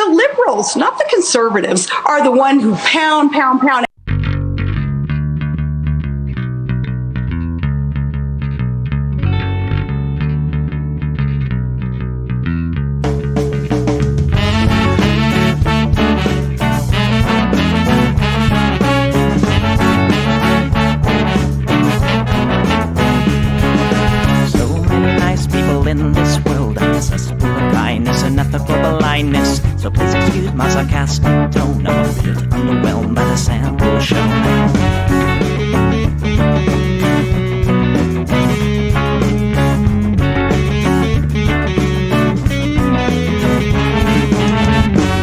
the liberals, not the conservatives, are the one who pound. In this world, cesspool of kindness and ethical blindness. So please excuse my sarcastic tone. I'm a bit underwhelmed by the sample shown.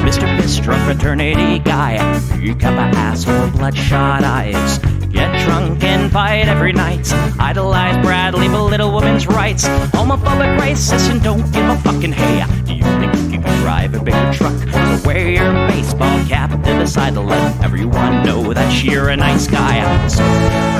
Mr. Bistro fraternity guy, you got my ass full of bloodshot eyes. Get drunk and fight every night. Idolize Bradley, belittle women's rights. Homophobic, racist, and don't give a fucking hey. Do you think you can drive a bigger truck? So wear your baseball cap to the side to let everyone know that you're a nice guy. I was so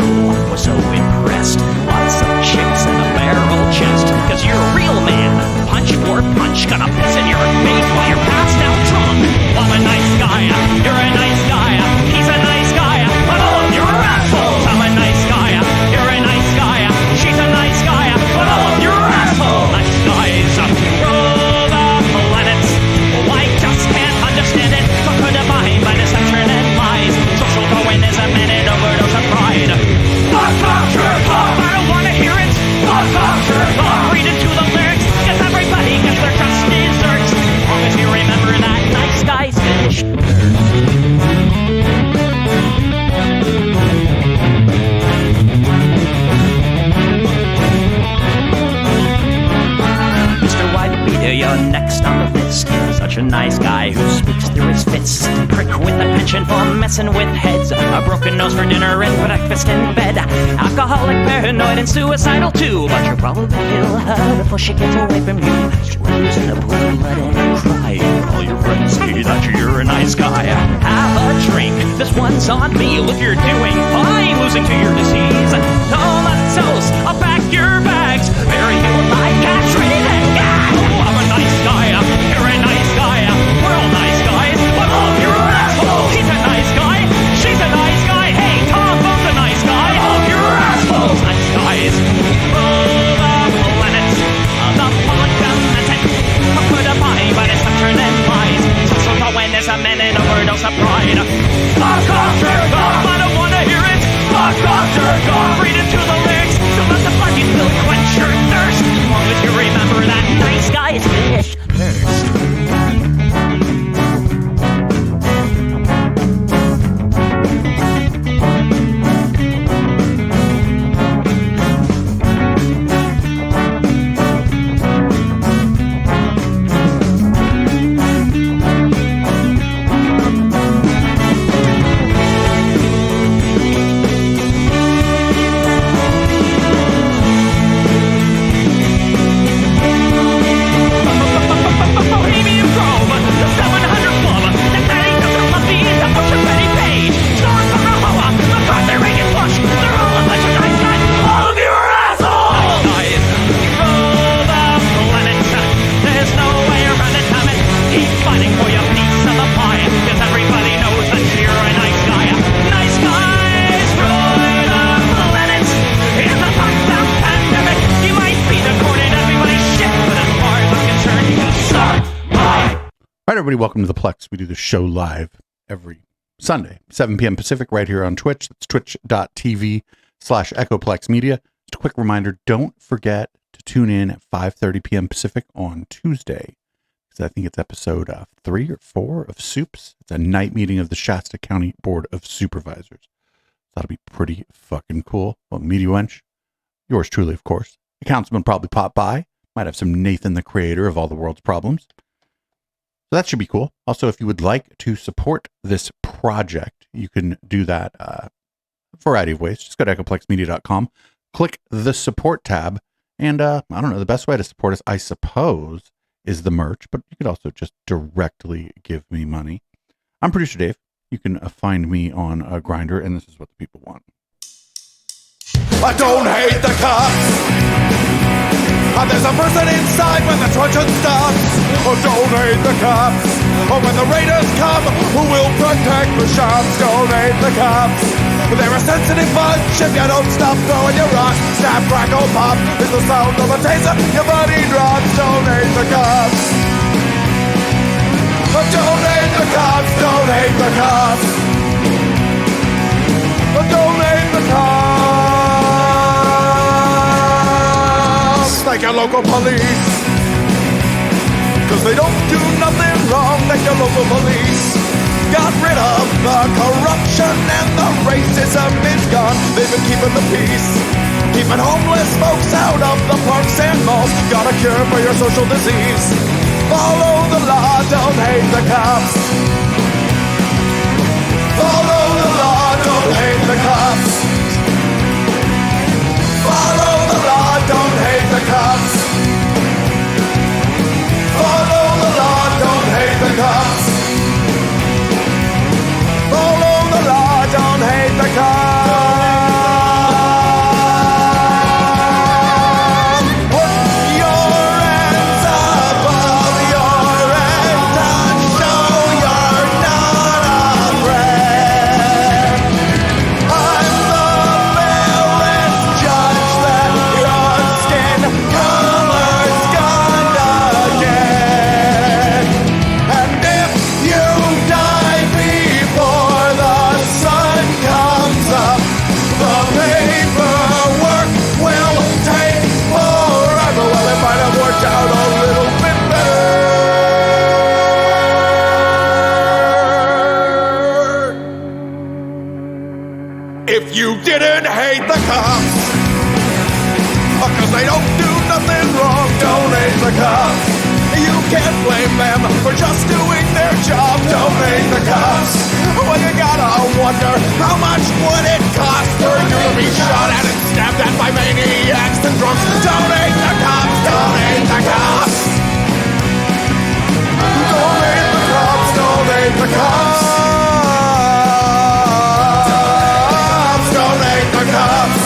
cool, was so impressed. Lots of chicks and a barrel chest. Cause you're a real man. Punch for punch, gonna piss in your face while you're passed out drunk. I'm a nice guy, you're a nice guy. He's a nice guy, but all of you are assholes. I'm a nice guy, you're a nice guy. She's a nice guy, but all of you are assholes. Nice guys rule the planets. I just can't understand it. Conquer divine by deception and lies. Social Darwinism and an overdose of pride. I don't wanna hear it. Read into the lyrics, cause everybody gets their just desserts. As long as you remember that nice guys finish Mr. Whitebeard, you're next on the list. Such a nice guy who speaks through his fists. Prick with a penchant for messing with heads. A broken nose for dinner and breakfast in bed. Alcoholic, paranoid, and suicidal too. But you'll probably kill her before she gets away from you. Screws in the blood, letting cry. All your friends say that you're a nice guy. Have a drink, this one's on me. Look, you're doing fine, losing to your disease. Comatose, I'll pack your bags. Bury you like castrated. I'm a nice guy, you're a nice guy. We're all nice guys, but all of you are assholes. He's a nice guy, she's a nice guy. Hey, Tom Bo's a nice guy. All of you are assholes. Nice guys rule the planet. The public demented. Put a body by deception and lies. Social Darwinism and an overdose of pride. Fuck off, jerk off. I don't wanna hear it. Fuck off, jerk off. Read into the lyrics. Don't let the blood you spill quench your thirst. As long as you remember that nice guys finish first. All right, everybody, welcome to the Plex. We do the show live every Sunday, 7 p.m. Pacific, right here on Twitch. That's twitch.tv/EchoPlex Media. Just a quick reminder, don't forget to tune in at 5:30 p.m. Pacific on Tuesday, because I think it's episode 3 or 4 of Soups. It's a night meeting of the Shasta County Board of Supervisors. That'll be pretty fucking cool. Well, Media Wench, yours truly, of course. The councilman probably pop by. Might have some Nathan, the creator of all the world's problems. So that should be cool. Also, if you would like to support this project, you can do that a variety of ways. Just go to echoplexmedia.com, click the support tab, and I don't know, the best way to support us, I suppose, is the merch, but you could also just directly give me money. I'm Producer Dave. You can find me on Grindr, and this is what the people want. I don't hate the cops. There's a person inside when the truncheon stops. Oh, don't hate the cops. Oh, when the raiders come, who will protect the shops? Donate the cops. They're a sensitive bunch if you don't stop throwing your rocks. Snap, crackle, pop is the sound of a taser. Your body drops. Donate the cops. Donate the cops. Donate the cops. Donate the cops. Like your local police. Cause they don't do nothing wrong like your local police. Got rid of the corruption and the racism is gone. They've been keeping the peace, keeping homeless folks out of the parks and malls. Got a cure for your social disease. Follow the law, don't hate the cops. Follow the law, don't hate the cops. Follow the law, don't hate the cops. Follow the law, don't hate the cops. Follow the law, don't hate the cops. Put your hands above your head and show you're not afraid. I'm the village judge that your skin color's gonna get. And if you die before the sun comes up, the paperwork will take forever. Well, it might have worked out a little bit better if you didn't hate the cops. Cause they don't do nothing wrong. Donate the cops. You can't blame them for just doing their job. Donate the cops. Well, you gotta wonder, how much would it cost for you to be shot at and stabbed at by maniacs and drunks? Donate the cops. Donate the cops. Donate the cops. Donate the cops. Donate the cops.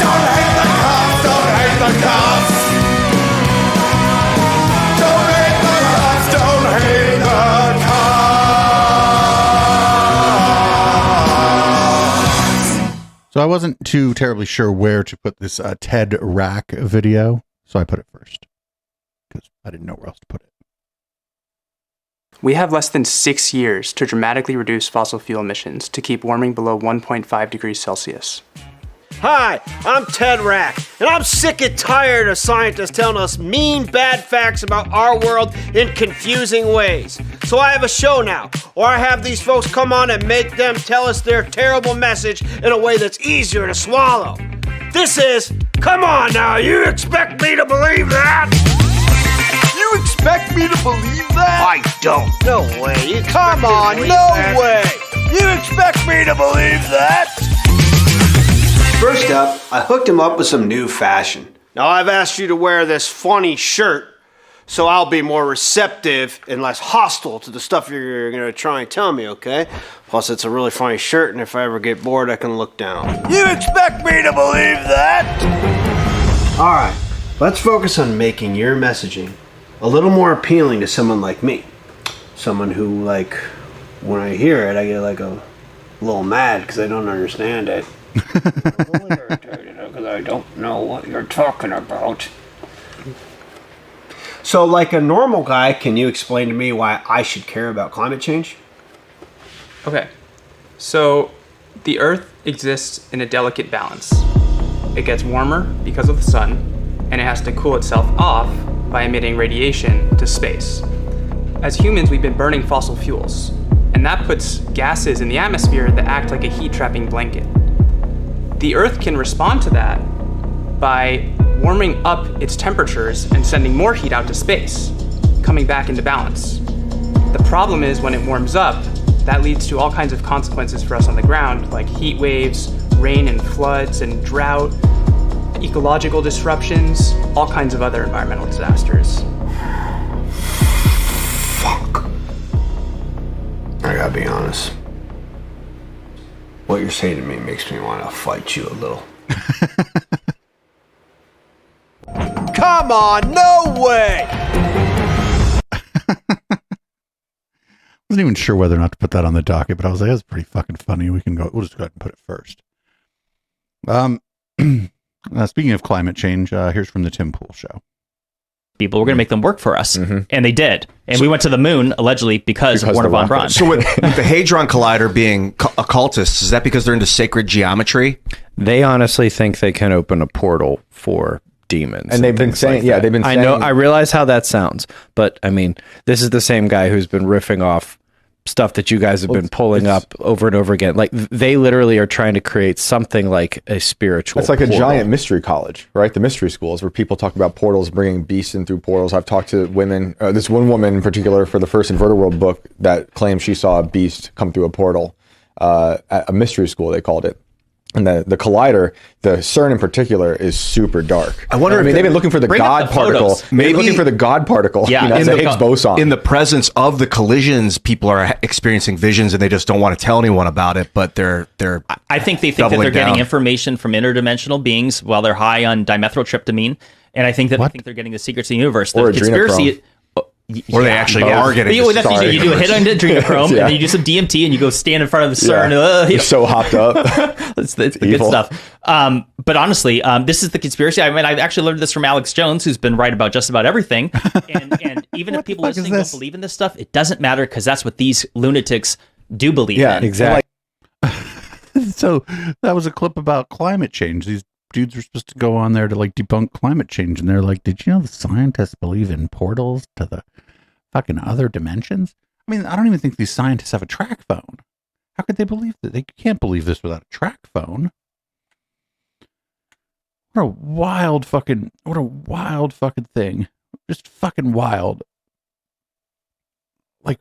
Donate the cops. Donate the cops. Donate the cops. Donate the cops. So I wasn't too terribly sure where to put this TED Rack video, so I put it first because I didn't know where else to put it. We have less than 6 years to dramatically reduce fossil fuel emissions to keep warming below 1.5 degrees Celsius. Hi, I'm Ted Rack, and I'm sick and tired of scientists telling us mean, bad facts about our world in confusing ways. So I have a show now, where I have these folks come on and make them tell us their terrible message in a way that's easier to swallow. This is, come on now, you expect me to believe that? You expect me to believe that? I don't. No way. Come on, no way. You expect me to believe that? First up, I hooked him up with some new fashion. Now I've asked you to wear this funny shirt, so I'll be more receptive and less hostile to the stuff you're going to try and tell me, okay? Plus, it's a really funny shirt, and if I ever get bored, I can look down. You expect me to believe that? All right, let's focus on making your messaging a little more appealing to someone like me. Someone who, like, when I hear it, I get like a little mad because I don't understand it. I'm really irritated because I don't know what you're talking about. So, like a normal guy, can you explain to me why I should care about climate change? Okay, so the Earth exists in a delicate balance. It gets warmer because of the sun, and it has to cool itself off by emitting radiation to space. As humans, we've been burning fossil fuels, and that puts gases in the atmosphere that act like a heat-trapping blanket. The Earth can respond to that by warming up its temperatures and sending more heat out to space, coming back into balance. The problem is when it warms up, that leads to all kinds of consequences for us on the ground, like heat waves, rain and floods and drought, ecological disruptions, all kinds of other environmental disasters. Fuck. I gotta be honest. What you're saying to me makes me want to fight you a little. Come on, no way! wasn't even sure whether or not to put that on the docket, but I was like, that's pretty fucking funny. We'll just go ahead and put it first. Speaking of climate change, here's from the Tim Pool Show. People were going to make them work for us, and they did. And we went to the moon, allegedly, because of Wernher von Braun. So with the Hadron Collider being occultists, is that because they're into sacred geometry? They honestly think they can open a portal for demons. And they've been saying, like they've been saying. I know, I realize how that sounds, but I mean, this is the same guy who's been riffing off stuff that you guys have been pulling up over and over again. Like, they literally are trying to create something like a spiritual It's like portal. a giant mystery college, right? The mystery schools where people talk about portals, bringing beasts in through portals. I've talked to women, this one woman in particular for the first Inverter World book that claims she saw a beast come through a portal at a mystery school, they called it. And the collider, the CERN in particular, is super dark. I wonder. They've been looking for the God particle. Maybe looking for the God particle. Yeah, that's a Higgs boson. In the presence of the collisions, people are experiencing visions, and they just don't want to tell anyone about it. But they're. I think they think that they're getting information from interdimensional beings while they're high on dimethyltryptamine, and I think that they think they're getting the secrets of the universe. The conspiracy. Or they actually are getting. You do a hit on adrenochrome, and then you do some DMT, and you go stand in front of the CERN. You're so hopped up. It's the good stuff. But honestly, this is the conspiracy. I mean, I've actually learned this from Alex Jones, who's been right about just about everything. And even if people listening don't believe in this stuff, it doesn't matter, because that's what these lunatics do believe in. Yeah, exactly. So that was a clip about climate change. These dudes were supposed to go on there to like debunk climate change, and they're like, did you know the scientists believe in portals to the fucking other dimensions? I mean, I don't even think these scientists have a track phone. How could they believe that? They can't believe this without a track phone. What a wild fucking thing. Just fucking wild. Like,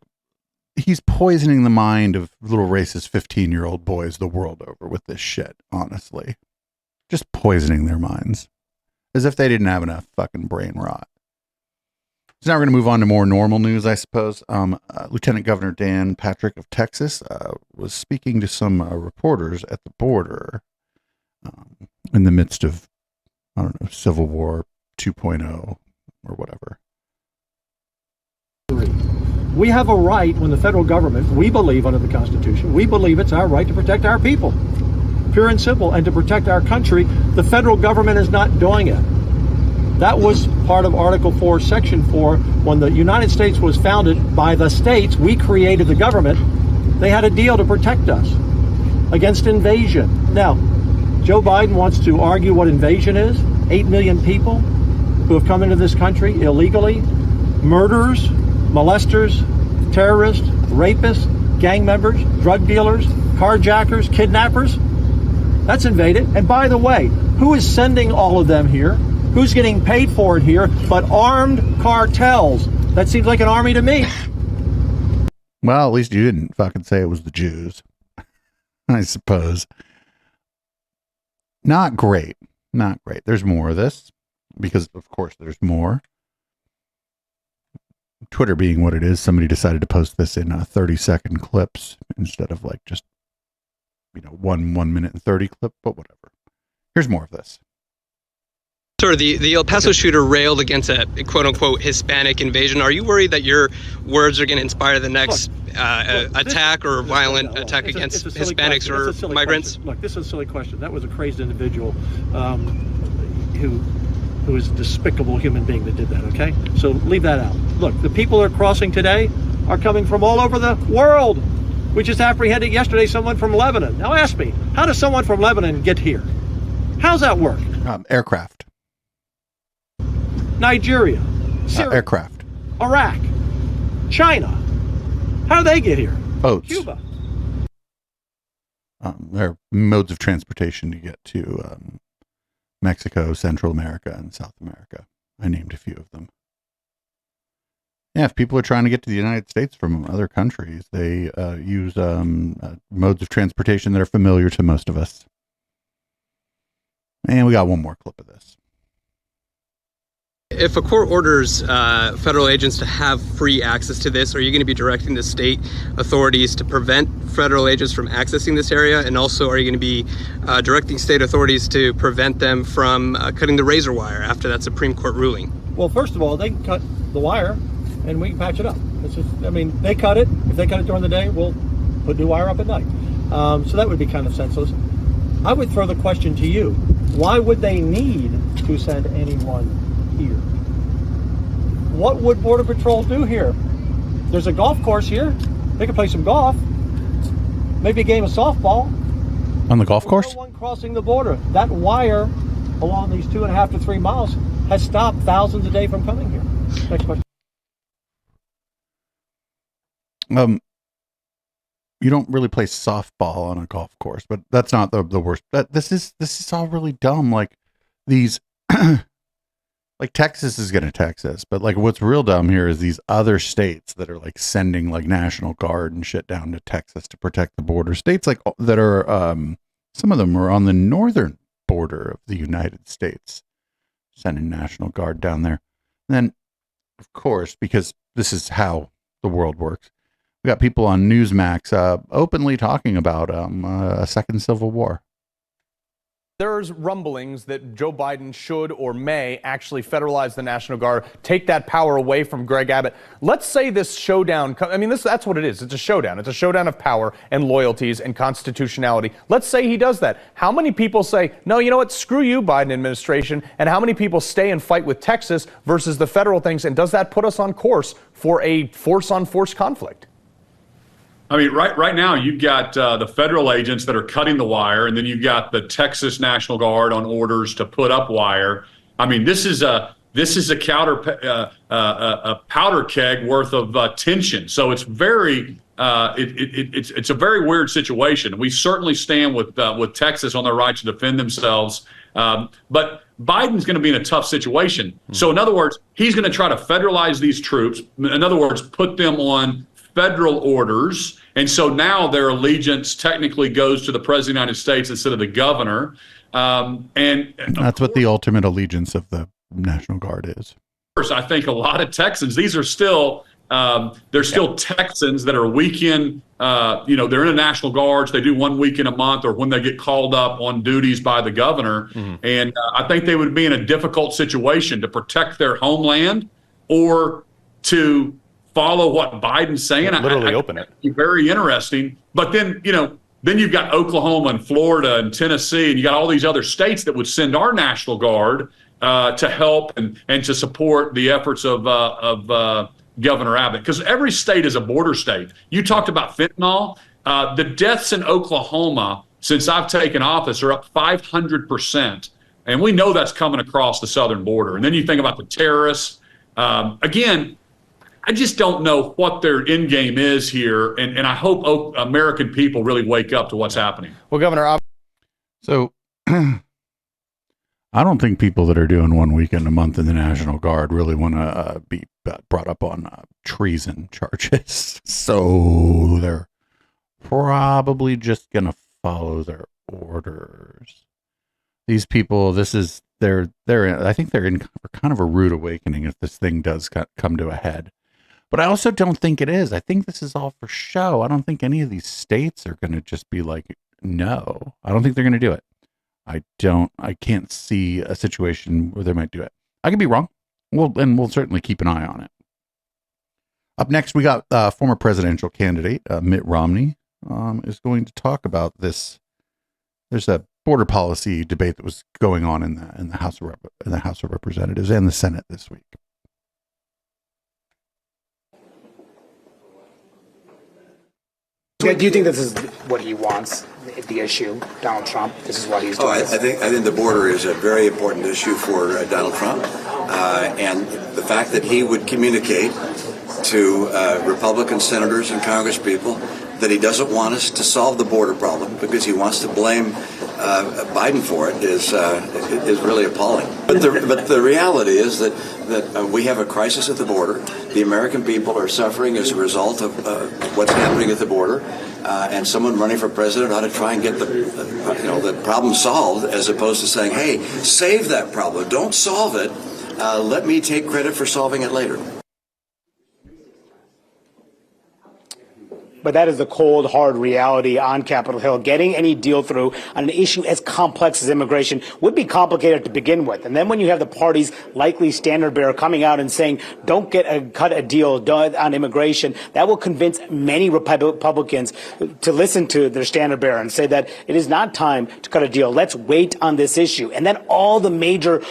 he's poisoning the mind of little racist 15-year-old boys the world over with this shit, honestly. Just poisoning their minds. As if they didn't have enough fucking brain rot. So now we're going to move on to more normal news, I suppose. Lieutenant Governor Dan Patrick of Texas was speaking to some reporters at the border in the midst of, I don't know, Civil War 2.0 or whatever. We have a right when the federal government, we believe under the Constitution, we believe it's our right to protect our people. Pure and simple, and to protect our country. The federal government is not doing it. That was part of Article 4, Section 4. When the United States was founded by the states, we created the government. They had a deal to protect us against invasion. Now, Joe Biden wants to argue what invasion is. 8 million people who have come into this country illegally. Murderers, molesters, terrorists, rapists, gang members, drug dealers, carjackers, kidnappers. That's invaded. And by the way, who is sending all of them here? Who's getting paid for it here but armed cartels? That seems like an army to me. Well, at least you didn't fucking say it was the Jews. I suppose. Not great. Not great. There's more of this. Because, of course, there's more. Twitter being what it is, somebody decided to post this in 30-second clips instead of like just, 1 minute and 30 clip, but whatever. Here's more of this. Sir, the El Paso shooter railed against a quote-unquote Hispanic invasion. Are you worried that your words are going to inspire the next attack or violent attack against Hispanics or migrants? Look, this is a silly question. That was a crazy individual who is a despicable human being that did that, okay? So leave that out. Look, the people that are crossing today are coming from all over the world. We just apprehended yesterday someone from Lebanon. Now ask me, how does someone from Lebanon get here? How's that work? Aircraft. Nigeria. Syria. Aircraft. Iraq. China. How do they get here? Boats. Cuba. There are modes of transportation to get to Mexico, Central America, and South America. I named a few of them. Yeah, if people are trying to get to the United States from other countries, they use modes of transportation that are familiar to most of us. And we got one more clip of this. If a court orders federal agents to have free access to this, are you going to be directing the state authorities to prevent federal agents from accessing this area? And also, are you going to be directing state authorities to prevent them from cutting the razor wire after that Supreme Court ruling? Well, first of all, they can cut the wire and we can patch it up. It's just, I mean, they cut it. If they cut it during the day, we'll put new wire up at night. So that would be kind of senseless. I would throw the question to you. Why would they need to send anyone here? What would Border Patrol do here? There's a golf course here. They could play some golf. Maybe a game of softball. On the golf course? No one crossing the border. That wire along these 2.5 to 3 miles has stopped thousands a day from coming here. Next question. You don't really play softball on a golf course, but that's not the worst. This is all really dumb. Like these, like Texas is going to Texas, but like what's real dumb here is these other states that are like sending like National Guard and shit down to Texas to protect the border. States like that are, some of them are on the northern border of the United States, sending National Guard down there. And then, of course, because this is how the world works, we got people on Newsmax openly talking about a second civil war. There's rumblings that Joe Biden should or may actually federalize the National Guard, take that power away from Greg Abbott. Let's say this showdown, I mean, that's what it is. It's a showdown. It's a showdown of power and loyalties and constitutionality. Let's say he does that. How many people say, no, you know what, screw you, Biden administration, and how many people stay and fight with Texas versus the federal things, and does that put us on course for a force-on-force conflict? I mean, right now you've got the federal agents that are cutting the wire, and then you've got the Texas National Guard on orders to put up wire. I mean, this is a powder keg worth of tension. So it's very it's a very weird situation. We certainly stand with Texas on their right to defend themselves, but Biden's going to be in a tough situation. Mm-hmm. So in other words, he's going to try to federalize these troops. In other words, put them on federal orders. And so now their allegiance technically goes to the president of the United States instead of the governor. And that's what the ultimate allegiance of the National Guard is. Of course, I think a lot of Texans, these are still, they're still Texans that are weekend, they're in the National Guards. They do 1 week in a month or when they get called up on duties by the governor. Mm-hmm. And I think they would be in a difficult situation to protect their homeland or to follow what Biden's saying. Literally open it. Very interesting. But then, then you've got Oklahoma and Florida and Tennessee, and you got all these other states that would send our National Guard to help and to support the efforts of Governor Abbott. Because every state is a border state. You talked about fentanyl. The deaths in Oklahoma since I've taken office are up 500%. And we know that's coming across the southern border. And then you think about the terrorists. Again, I just don't know what their end game is here, and I hope American people really wake up to what's happening. Well, Governor, so I don't think people that are doing 1 weekend a month in the National Guard really want to be brought up on treason charges. So they're probably just going to follow their orders. These people, I think they're in kind of a rude awakening if this thing does come to a head. But I also don't think it is. I think this is all for show. I don't think any of these states are going to just be like, no. I don't think they're going to do it. I can't see a situation where they might do it. I could be wrong. We'll certainly keep an eye on it. Up next, we got former presidential candidate Mitt Romney is going to talk about this. There's a border policy debate that was going on in the House of Representatives and the Senate this week. Do you think this is what he wants, the issue, Donald Trump? This is what he's doing? I think the border is a very important issue for Donald Trump. And the fact that he would communicate to Republican senators and congresspeople that he doesn't want us to solve the border problem because he wants to blame Biden for it is really appalling. But the reality is that we have a crisis at the border. The American people are suffering as a result of what's happening at the border. And someone running for president ought to try and get the problem solved, as opposed to saying, "Hey, save that problem. Don't solve it. Let me take credit for solving it later." But that is the cold, hard reality on Capitol Hill. Getting any deal through on an issue as complex as immigration would be complicated to begin with. And then when you have the party's likely standard bearer coming out and saying, don't cut a deal done on immigration, that will convince many Republicans to listen to their standard bearer and say that it is not time to cut a deal. Let's wait on this issue. And then all the major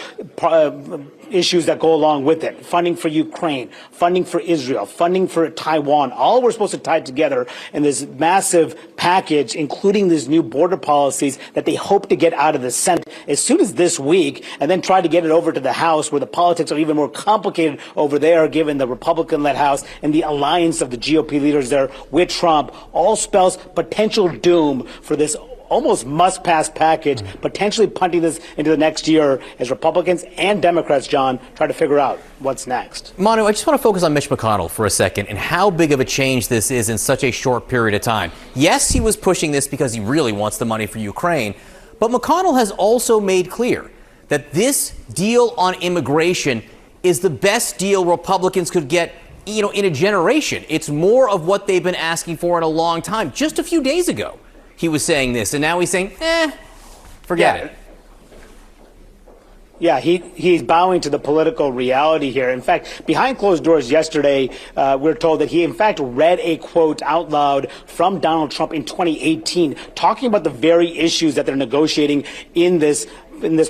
issues that go along with it. Funding for Ukraine, funding for Israel, funding for Taiwan. All we're supposed to tie together in this massive package, including these new border policies that they hope to get out of the Senate as soon as this week, and then try to get it over to the House, where the politics are even more complicated over there, given the Republican-led House and the alliance of the GOP leaders there with Trump. All spells potential doom for this almost must-pass package, potentially punting this into the next year as Republicans and Democrats, John, try to figure out what's next. Manu, I just want to focus on Mitch McConnell for a second and how big of a change this is in such a short period of time. Yes, he was pushing this because he really wants the money for Ukraine, but McConnell has also made clear that this deal on immigration is the best deal Republicans could get, in a generation. It's more of what they've been asking for in a long time. Just a few days ago, he was saying this, and now he's saying, forget it. Yeah, he's bowing to the political reality here. In fact, behind closed doors yesterday, we're told that he, in fact, read a quote out loud from Donald Trump in 2018, talking about the very issues that they're negotiating in this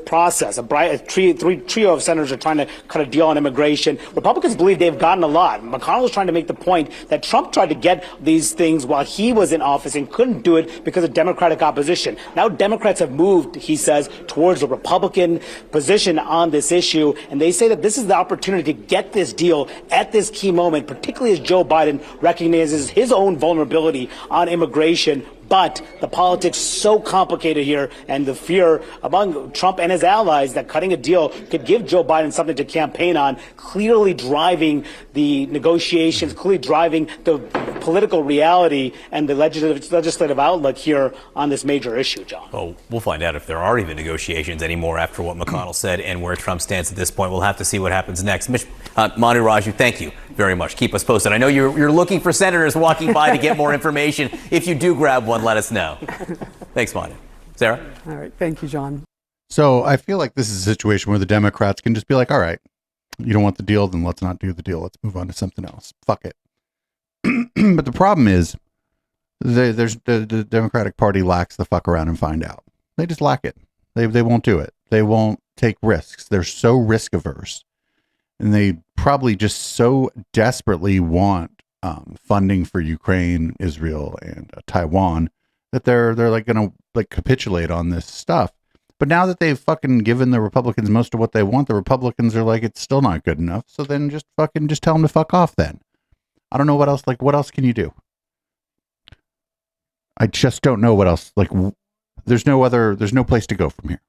process. A trio of senators are trying to cut a deal on immigration. Republicans believe they've gotten a lot. McConnell is trying to make the point that Trump tried to get these things while he was in office and couldn't do it because of Democratic opposition. Now Democrats have moved, he says, towards a Republican position on this issue, and they say that this is the opportunity to get this deal at this key moment, particularly as Joe Biden recognizes his own vulnerability on immigration. But the politics so complicated here, and the fear among Trump and his allies that cutting a deal could give Joe Biden something to campaign on, clearly driving the negotiations, clearly driving the political reality and the legislative outlook here on this major issue, John. Oh, we'll find out if there are even negotiations anymore after what McConnell said and where Trump stands at this point. We'll have to see what happens next. Manu Raju, thank you very much. Keep us posted. I know you're looking for senators walking by to get more information. If you do grab one, let us know. Thanks, Manu. Sarah? All right. Thank you, John. So I feel like this is a situation where the Democrats can just be like, all right, you don't want the deal, then let's not do the deal. Let's move on to something else. Fuck it. But the problem is the Democratic Party lacks the fuck around and find out. They just lack it. They won't do it. They won't take risks. They're so risk averse. And they probably just so desperately want funding for Ukraine, Israel, and Taiwan that they're like going to like capitulate on this stuff. But now that they've fucking given the Republicans most of what they want, the Republicans are like, it's still not good enough. So then just tell them to fuck off then. I don't know what else. Like, what else can you do? I just don't know what else. Like, there's no place to go from here.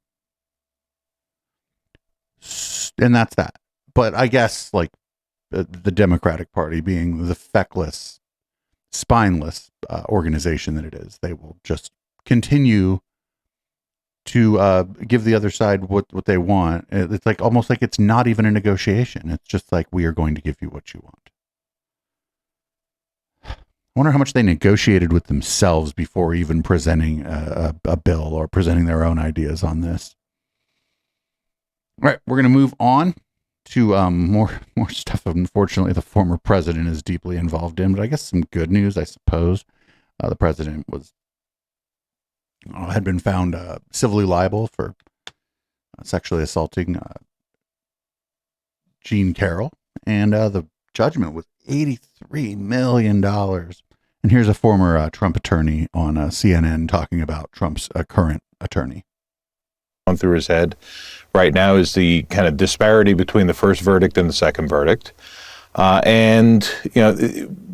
And that's that. But I guess, like, the Democratic Party being the feckless, spineless organization that it is, they will just continue to give the other side what they want. It's like almost like it's not even a negotiation. It's just like, we are going to give you what you want. I wonder how much they negotiated with themselves before even presenting a bill or presenting their own ideas on this. All right, we're going to move on to more stuff. Unfortunately, the former president is deeply involved in, but I guess some good news, I suppose. The president had been found civilly liable for sexually assaulting Jean Carroll, and the judgment was $83 million. And here's a former Trump attorney on CNN talking about Trump's current attorney. On through his head right now is the kind of disparity between the first verdict and the second verdict. And, you know,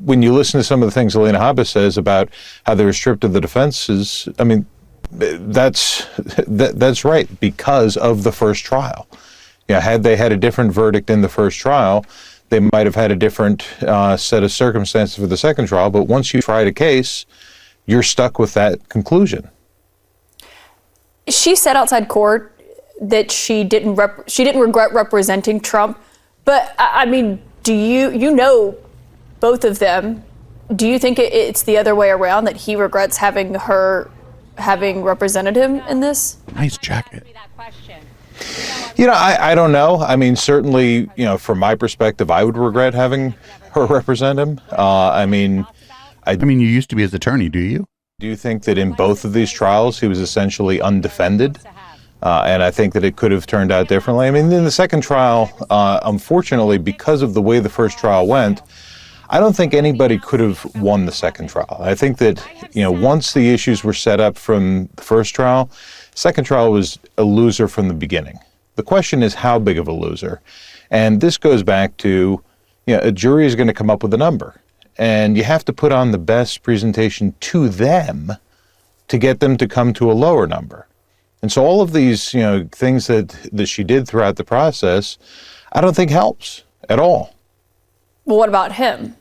when you listen to some of the things Alina Habba says about how they were stripped of the defenses, I mean, that's right, because of the first trial. You know, had they had a different verdict in the first trial, they might have had a different set of circumstances for the second trial. But once you tried a case, you're stuck with that conclusion. She said outside court that she didn't regret representing Trump. But I mean, do you know both of them do you think it's the other way around, that he regrets having represented him in this? Nice jacket. I don't know. I mean, certainly, from my perspective, I would regret having her represent him. I mean, you used to be his attorney, do you? Do you think that in both of these trials, he was essentially undefended? And I think that it could have turned out differently. I mean, in the second trial, unfortunately, because of the way the first trial went, I don't think anybody could have won the second trial. I think that, once the issues were set up from the first trial, second trial was a loser from the beginning. The question is how big of a loser. And this goes back to, a jury is going to come up with a number. And you have to put on the best presentation to them to get them to come to a lower number. And so all of these, things that she did throughout the process, I don't think helps at all. Well, what about him?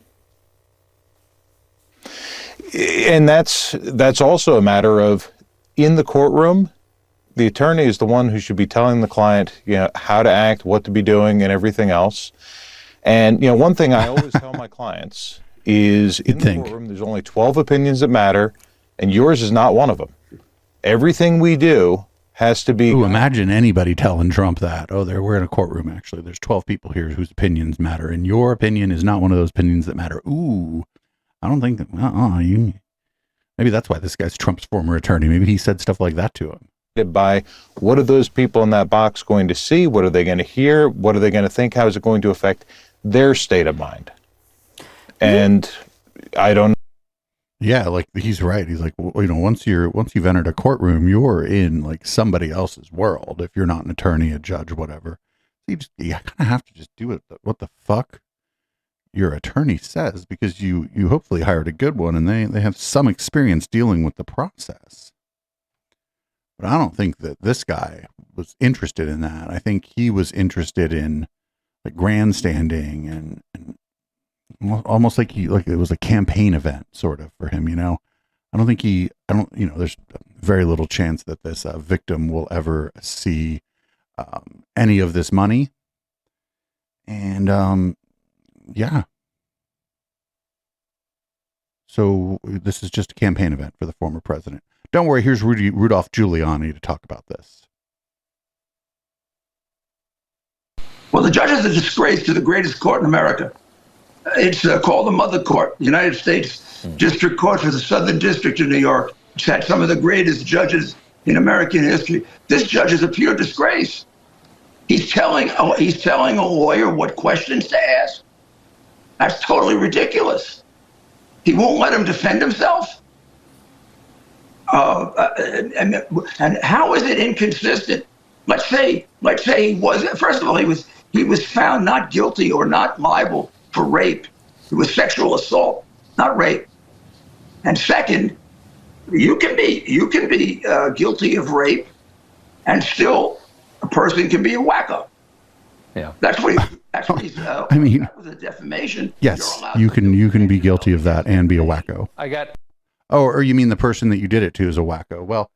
And that's also a matter of, in the courtroom, the attorney is the one who should be telling the client, how to act, what to be doing, and everything else. And, one thing I always tell my clients is, in the courtroom, there's only 12 opinions that matter, and yours is not one of them. Everything we do has to be... Ooh, imagine anybody telling Trump that. We're in a courtroom, actually. There's 12 people here whose opinions matter, and your opinion is not one of those opinions that matter. Ooh, I don't think that... Maybe that's why this guy's Trump's former attorney. Maybe he said stuff like that to him. By what are those people in that box going to see? What are they going to hear? What are they going to think? How is it going to affect their state of mind? And I don't... Yeah, like he's right. He's like, once you've entered a courtroom, you're in like somebody else's world. If you're not an attorney, a judge, whatever, you kind of have to just do it. What the fuck your attorney says, because you hopefully hired a good one and they have some experience dealing with the process. But I don't think that this guy was interested in that. I think he was interested in like grandstanding and almost like it was a campaign event sort of for him, there's very little chance that this victim will ever see any of this money. And yeah. So this is just a campaign event for the former president. Don't worry, here's Rudolph Giuliani to talk about this. Well, the judge is a disgrace to the greatest court in America. It's called the Mother Court, the United States District Court for the Southern District of New York. It's had some of the greatest judges in American history. This judge is a pure disgrace. He's telling a lawyer what questions to ask. That's totally ridiculous. He won't let him defend himself. And how is it inconsistent? Let's say he was. First of all, he was found not guilty or not liable for rape. It was sexual assault, not rape. And second, you can be guilty of rape, and still a person can be a wacko. Yeah, that's what he's. That was a defamation. Yes, you can be guilty of that and be a wacko. Oh, or you mean the person that you did it to is a wacko? Well,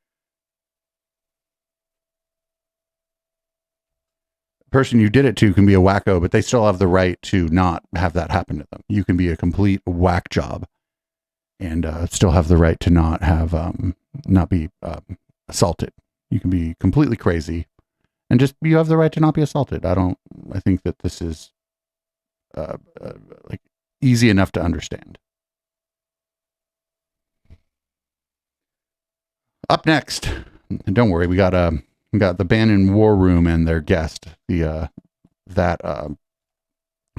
the person you did it to can be a wacko, but they still have the right to not have that happen to them. You can be a complete whack job and still have the right to not have not be assaulted. You can be completely crazy and just you have the right to not be assaulted. I think that this is like easy enough to understand. Up next, and don't worry, we got the Bannon War Room and their guest, their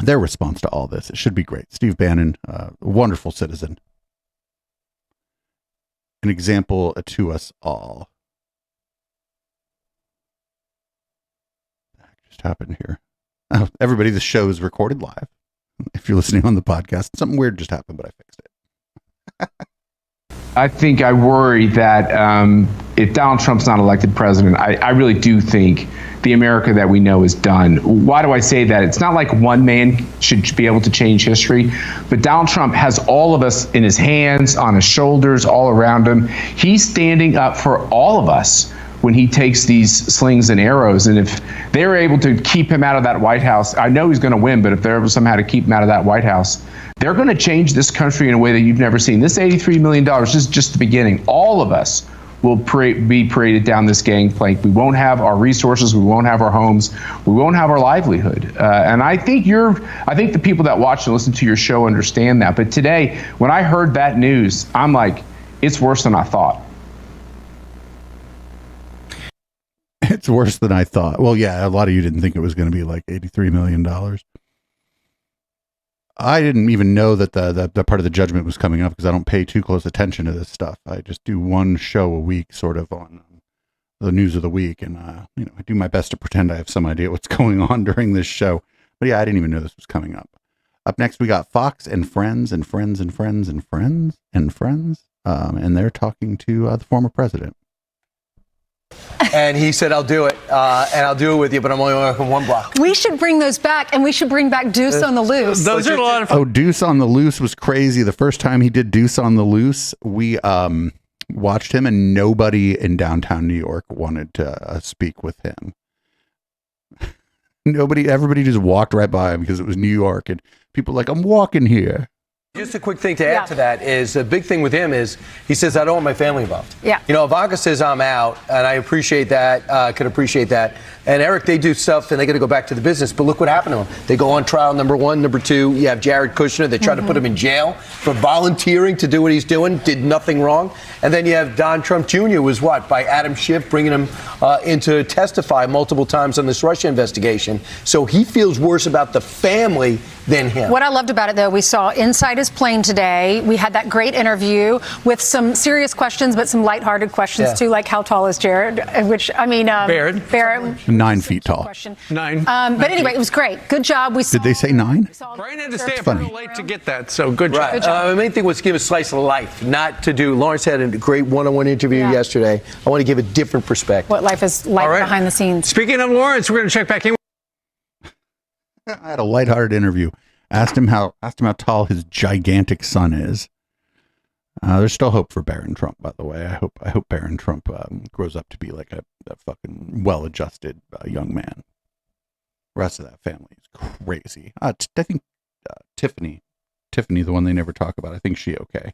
response to all this. It should be great. Steve Bannon, a wonderful citizen, an example to us all. What the heck just happened here? Oh, everybody, the show is recorded live. If you're listening on the podcast, something weird just happened, but I fixed it. I think I worry that if Donald Trump's not elected president, I really do think the America that we know is done. Why do I say that? It's not like one man should be able to change history, but Donald Trump has all of us in his hands, on his shoulders, all around him. He's standing up for all of us. when he takes these slings and arrows. And if they're able to keep him out of that White House, I know he's going to win, but if they're able somehow to keep him out of that White House, they're going to change this country in a way that you've never seen. This $83 million is just the beginning. All of us will be paraded down this gangplank. We won't have our resources. We won't have our homes. We won't have our livelihood. And I think the people that watch and listen to your show understand that. But today, when I heard that news, I'm like, it's worse than I thought. It's worse than I thought. Well, yeah, a lot of you didn't think it was going to be like $83 million. I didn't even know that the part of the judgment was coming up because I don't pay too close attention to this stuff. I just do one show a week sort of on the news of the week. And, I do my best to pretend I have some idea what's going on during this show. But yeah, I didn't even know this was coming up. Up next, we got Fox and Friends and Friends and Friends and Friends and Friends. And they're talking to the former president. And he said, I'll do it, and I'll do it with you, but I'm only working one block. We should bring those back, and we should bring back Deuce on the Loose. Those are a lot of fun. Oh, Deuce on the Loose was crazy. The first time he did Deuce on the Loose, we watched him, and nobody in downtown New York wanted to speak with him. Everybody just walked right by him because it was New York, and people were like, I'm walking here. Just a quick thing to add to that is a big thing with him is he says, I don't want my family involved. Yeah. Ivanka says, I'm out, and I appreciate that, could appreciate that. And Eric, they do stuff, and they got to go back to the business. But look what happened to them. They go on trial, number one. Number two, you have Jared Kushner. They try to put him in jail for volunteering to do what he's doing, did nothing wrong. And then you have Don Trump Jr. was by Adam Schiff, bringing him in to testify multiple times on this Russia investigation. So he feels worse about the family than him. What I loved about it, though, we saw inside his plane today. We had that great interview with some serious questions, but some lighthearted questions, too, like how tall is Jared? Which, I mean, Barrett. 9 feet tall. Nine. But anyway, it was great. Good job. Did they say 9? Brian had to stay up real late to get that, so good job. Right. The main thing was to give a slice of life, not to do. Lawrence had a great one-on-one interview yesterday. I want to give a different perspective. What life is like behind the scenes. Speaking of Lawrence, we're going to check back in. I had a lighthearted interview. Asked him how tall his gigantic son is. There's still hope for Barron Trump, by the way. I hope Barron Trump grows up to be like a fucking well-adjusted young man. The rest of that family is crazy. I think Tiffany, the one they never talk about, I think she okay.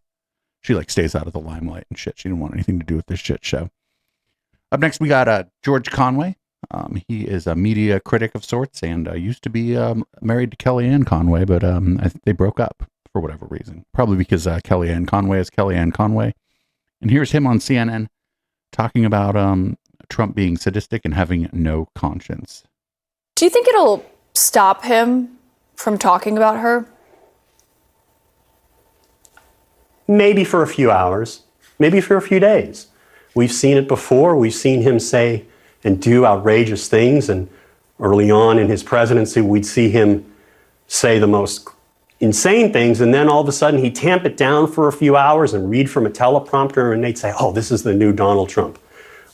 She stays out of the limelight and shit. She didn't want anything to do with this shit show. Up next, we got George Conway. He is a media critic of sorts and used to be married to Kellyanne Conway, but I think they broke up for whatever reason. Probably because Kellyanne Conway is Kellyanne Conway. And here's him on CNN talking about Trump being sadistic and having no conscience. Do you think it'll stop him from talking about her? Maybe for a few hours, maybe for a few days. We've seen it before. We've seen him say and do outrageous things. And early on in his presidency, we'd see him say the most insane things. And then all of a sudden, he'd tamp it down for a few hours and read from a teleprompter. And they'd say, oh, this is the new Donald Trump.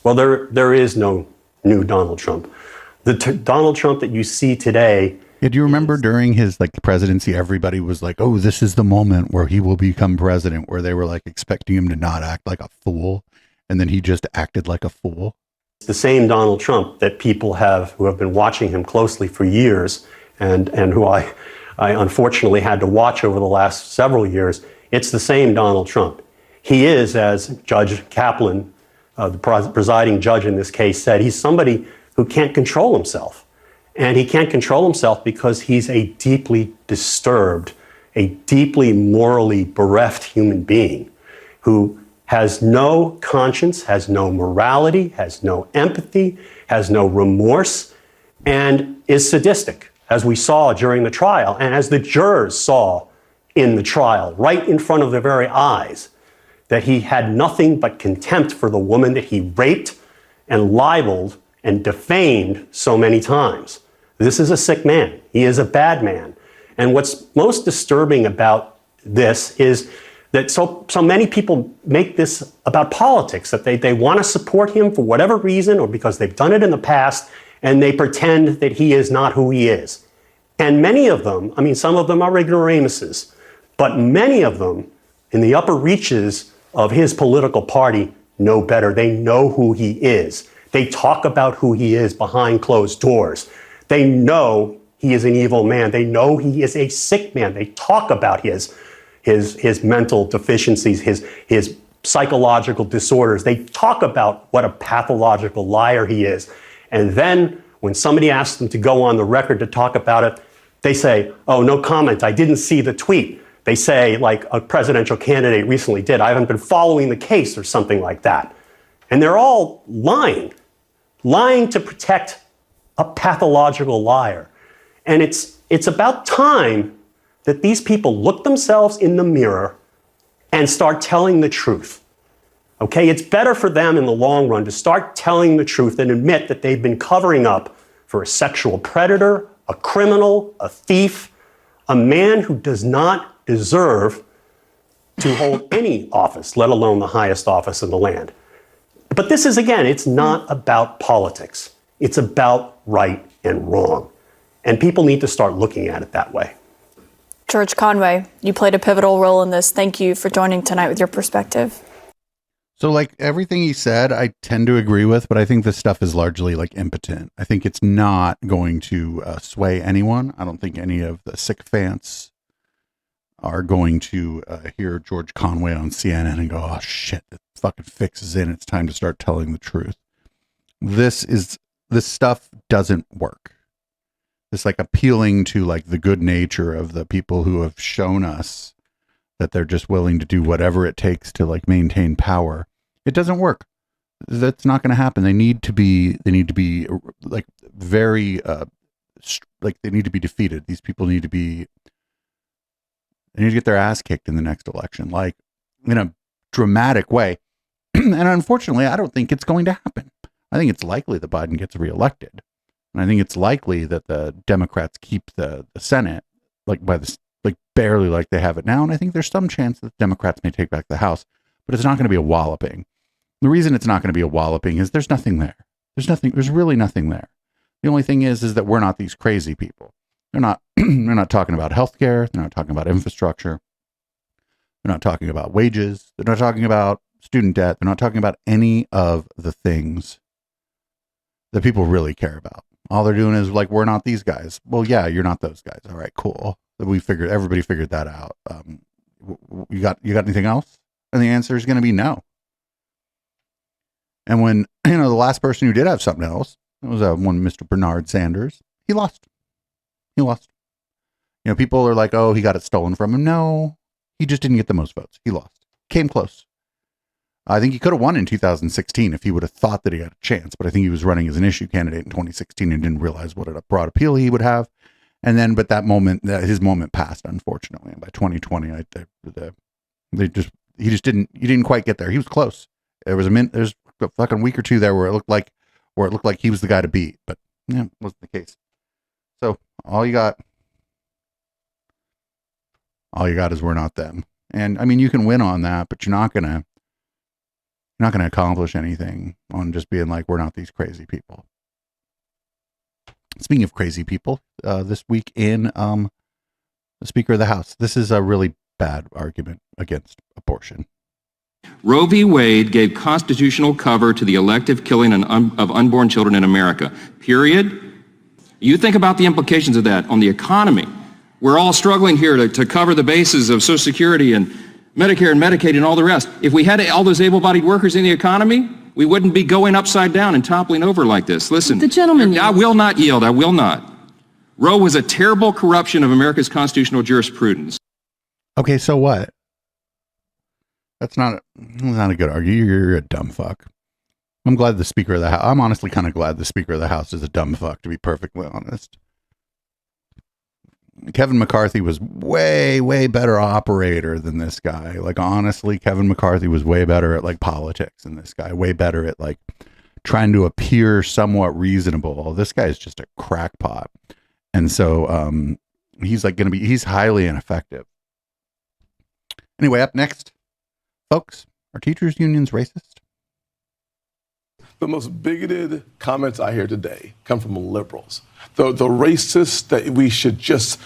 Well, there is no new Donald Trump. The Donald Trump that you see today. Yeah, do you remember during his presidency, everybody was like, oh, this is the moment where he will become president, where they were expecting him to not act like a fool. And then he just acted like a fool. It's the same Donald Trump that people who have been watching him closely for years and who I unfortunately had to watch over the last several years. It's the same Donald Trump. He is, as Judge Kaplan, the presiding judge in this case, said, he's somebody who can't control himself. And he can't control himself because he's a deeply disturbed, a deeply morally bereft human being who has no conscience, has no morality, has no empathy, has no remorse, and is sadistic, as we saw during the trial, and as the jurors saw in the trial, right in front of their very eyes, that he had nothing but contempt for the woman that he raped and libeled and defamed so many times. This is a sick man. He is a bad man. And what's most disturbing about this is that so many people make this about politics, that they want to support him for whatever reason or because they've done it in the past, and they pretend that he is not who he is. And many of them, I mean, some of them are ignoramuses, but many of them in the upper reaches of his political party know better. They know who he is. They talk about who he is behind closed doors. They know he is an evil man. They know he is a sick man. They talk about his mental deficiencies, his psychological disorders. They talk about what a pathological liar he is. And then when somebody asks them to go on the record to talk about it, they say, oh, no comment. I didn't see the tweet. They say, like a presidential candidate recently did, I haven't been following the case or something like that. And they're all lying to protect a pathological liar. And it's about time that these people look themselves in the mirror and start telling the truth. Okay, it's better for them in the long run to start telling the truth and admit that they've been covering up for a sexual predator, a criminal, a thief, a man who does not deserve to hold any office, let alone the highest office in the land. But this is, again, it's not about politics. It's about right and wrong. And people need to start looking at it that way. George Conway, you played a pivotal role in this. Thank you for joining tonight with your perspective. So, like, everything he said, I tend to agree with, but I think this stuff is largely, like, impotent. I think it's not going to sway anyone. I don't think any of the sycophants are going to hear George Conway on CNN and go, oh, shit, the fucking fix is in. It's time to start telling the truth. This stuff doesn't work. This, like, appealing to, like, the good nature of the people who have shown us that they're just willing to do whatever it takes to, like, maintain power. It doesn't work. That's not going to happen. They need to be like very, like, they need to be defeated. These people need to get their ass kicked in the next election, like, in a dramatic way. And unfortunately, I don't think it's going to happen. I think it's likely that Biden gets reelected. And I think it's likely that the Democrats keep the Senate, like, by this, like, barely like they have it now. And I think there's some chance that the Democrats may take back the House, but it's not going to be a walloping. The reason it's not going to be a walloping is there's nothing there. There's really nothing there. The only thing is that we're not these crazy people. They're not talking about healthcare. They're not talking about infrastructure. They're not talking about wages. They're not talking about student debt. They're not talking about any of the things that people really care about. All they're doing is like, we're not these guys. Well, yeah, you're not those guys. All right, cool. Everybody figured that out. You got anything else? And the answer is going to be no. And when, the last person who did have something else, it was one Mr. Bernard Sanders. He lost. People are like, oh, he got it stolen from him. No, he just didn't get the most votes. He lost. Came close. I think he could have won in 2016 if he would have thought that he had a chance, but I think he was running as an issue candidate in 2016 and didn't realize what a broad appeal he would have. And then, but that moment, his moment passed, unfortunately. And by 2020, he didn't quite get there. He was close. There's a fucking week or two there where it looked like he was the guy to beat, but yeah, wasn't the case. So all you got is we're not them. And I mean, you can win on that, but you're not gonna accomplish anything on just being like, we're not these crazy people. Speaking of crazy people, this week in the Speaker of the House, this is a really bad argument against abortion. Roe v. Wade gave constitutional cover to the elective killing of unborn children in America, period. You think about the implications of that on the economy. We're all struggling here to cover the bases of Social Security and Medicare and Medicaid and all the rest. If we had all those able-bodied workers in the economy, we wouldn't be going upside down and toppling over like this. Listen, the gentleman, I will not yield. I will not. Roe was a terrible corruption of America's constitutional jurisprudence. Okay, so what? That's not a good argument. You're a dumb fuck. I'm glad the Speaker of the House. I'm honestly kind of glad the Speaker of the House is a dumb fuck, to be perfectly honest. Kevin McCarthy was way, way better operator than this guy. Like, honestly, Kevin McCarthy was way better at, like, politics than this guy. Way better at, like, trying to appear somewhat reasonable. This guy is just a crackpot. And so he's highly ineffective. Anyway, up next, folks, are teachers' unions racist? The most bigoted comments I hear today come from liberals. The racists that we should just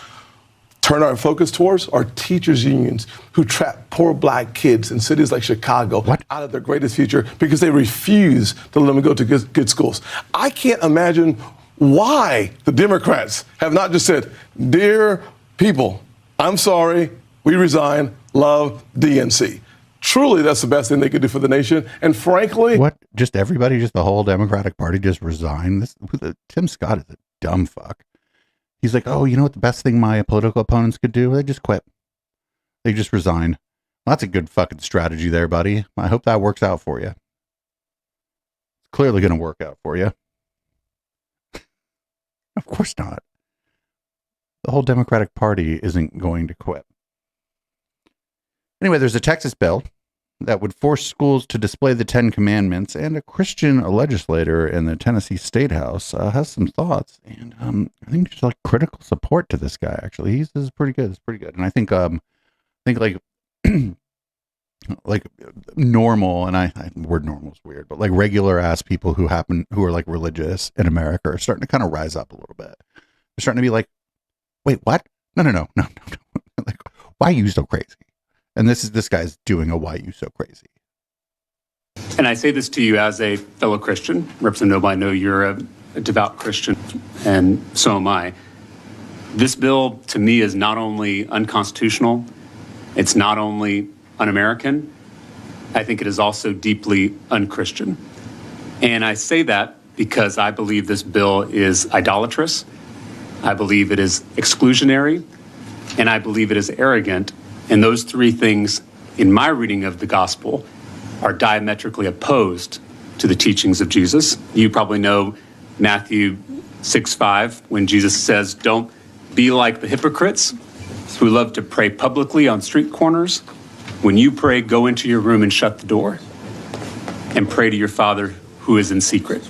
turn our focus towards are teachers' unions who trap poor black kids in cities like Chicago out of their greatest future because they refuse to let them go to good schools. I can't imagine why the Democrats have not just said, dear people, I'm sorry, we resign, love DNC. Truly, that's the best thing they could do for the nation. And frankly... What? Just everybody, just the whole Democratic Party just resigned? Tim Scott is a dumb fuck. He's like, oh, you know what the best thing my political opponents could do? They just quit. They just resign. Well, that's a good fucking strategy there, buddy. I hope that works out for you. It's clearly going to work out for you. Of course not. The whole Democratic Party isn't going to quit. Anyway, there's a Texas bill that would force schools to display the 10 Commandments, and a Christian legislator in the Tennessee State House has some thoughts, and I think there's like critical support to this guy. Actually, this is pretty good. It's pretty good, and I think like like normal, and I word normal is weird, but like regular ass people who are like religious in America are starting to kind of rise up a little bit. They're starting to be like, wait, what? No. Like, why are you so crazy? And this guy's doing a why you so crazy. And I say this to you as a fellow Christian. Representative Noble, I know you're a devout Christian, and so am I. This bill, to me, is not only unconstitutional, it's not only un-American, I think it is also deeply un-Christian. And I say that because I believe this bill is idolatrous, I believe it is exclusionary, and I believe it is arrogant. And those three things, in my reading of the gospel, are diametrically opposed to the teachings of Jesus. You probably know Matthew 6:5, when Jesus says, don't be like the hypocrites who love to pray publicly on street corners. When you pray, go into your room and shut the door and pray to your Father who is in secret.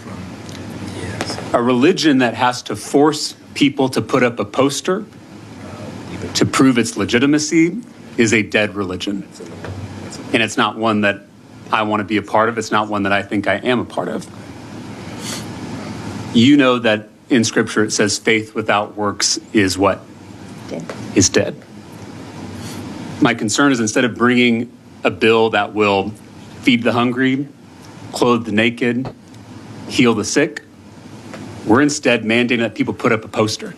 A religion that has to force people to put up a poster to prove its legitimacy is a dead religion. And it's not one that I want to be a part of. It's not one that I think I am a part of. You know that in Scripture it says faith without works is what? Dead. Is dead. My concern is instead of bringing a bill that will feed the hungry, clothe the naked, heal the sick, we're instead mandating that people put up a poster.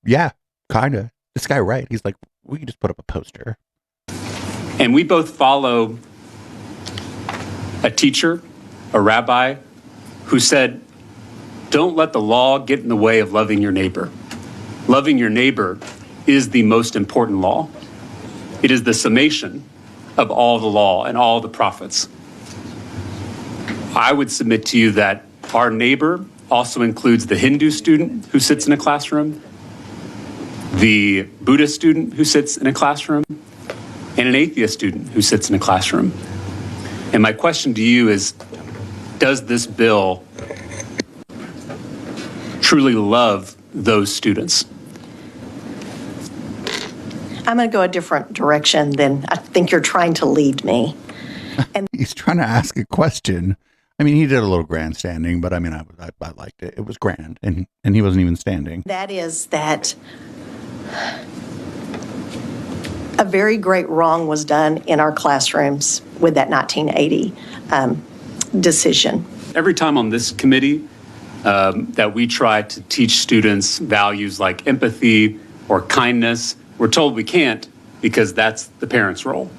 Yeah. Kind of. This guy, right? He's like, we can just put up a poster. And we both follow a teacher, a rabbi, who said, don't let the law get in the way of loving your neighbor. Loving your neighbor is the most important law. It is the summation of all the law and all the prophets. I would submit to you that our neighbor also includes the Hindu student who sits in a classroom, the Buddhist student who sits in a classroom, and an atheist student who sits in a classroom. And my question to you is, does this bill truly love those students? I'm going to go a different direction than I think you're trying to lead me. And he's trying to ask a question. I mean, he did a little grandstanding, but I mean, I liked it. It was grand, and he wasn't even standing. that is that a very great wrong was done in our classrooms with that 1980 decision. Every time on this committee that we try to teach students values like empathy or kindness, we're told we can't because that's the parents' role.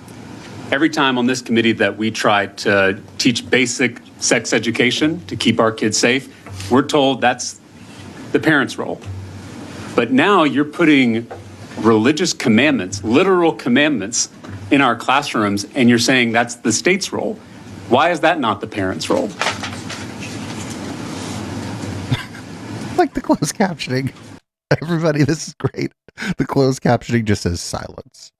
Every time on this committee that we try to teach basic sex education to keep our kids safe, we're told that's the parents' role. But now you're putting religious commandments, literal commandments, in our classrooms, and you're saying that's the state's role. Why is that not the parents' role? Like the closed captioning. Everybody, this is great. The closed captioning just says silence.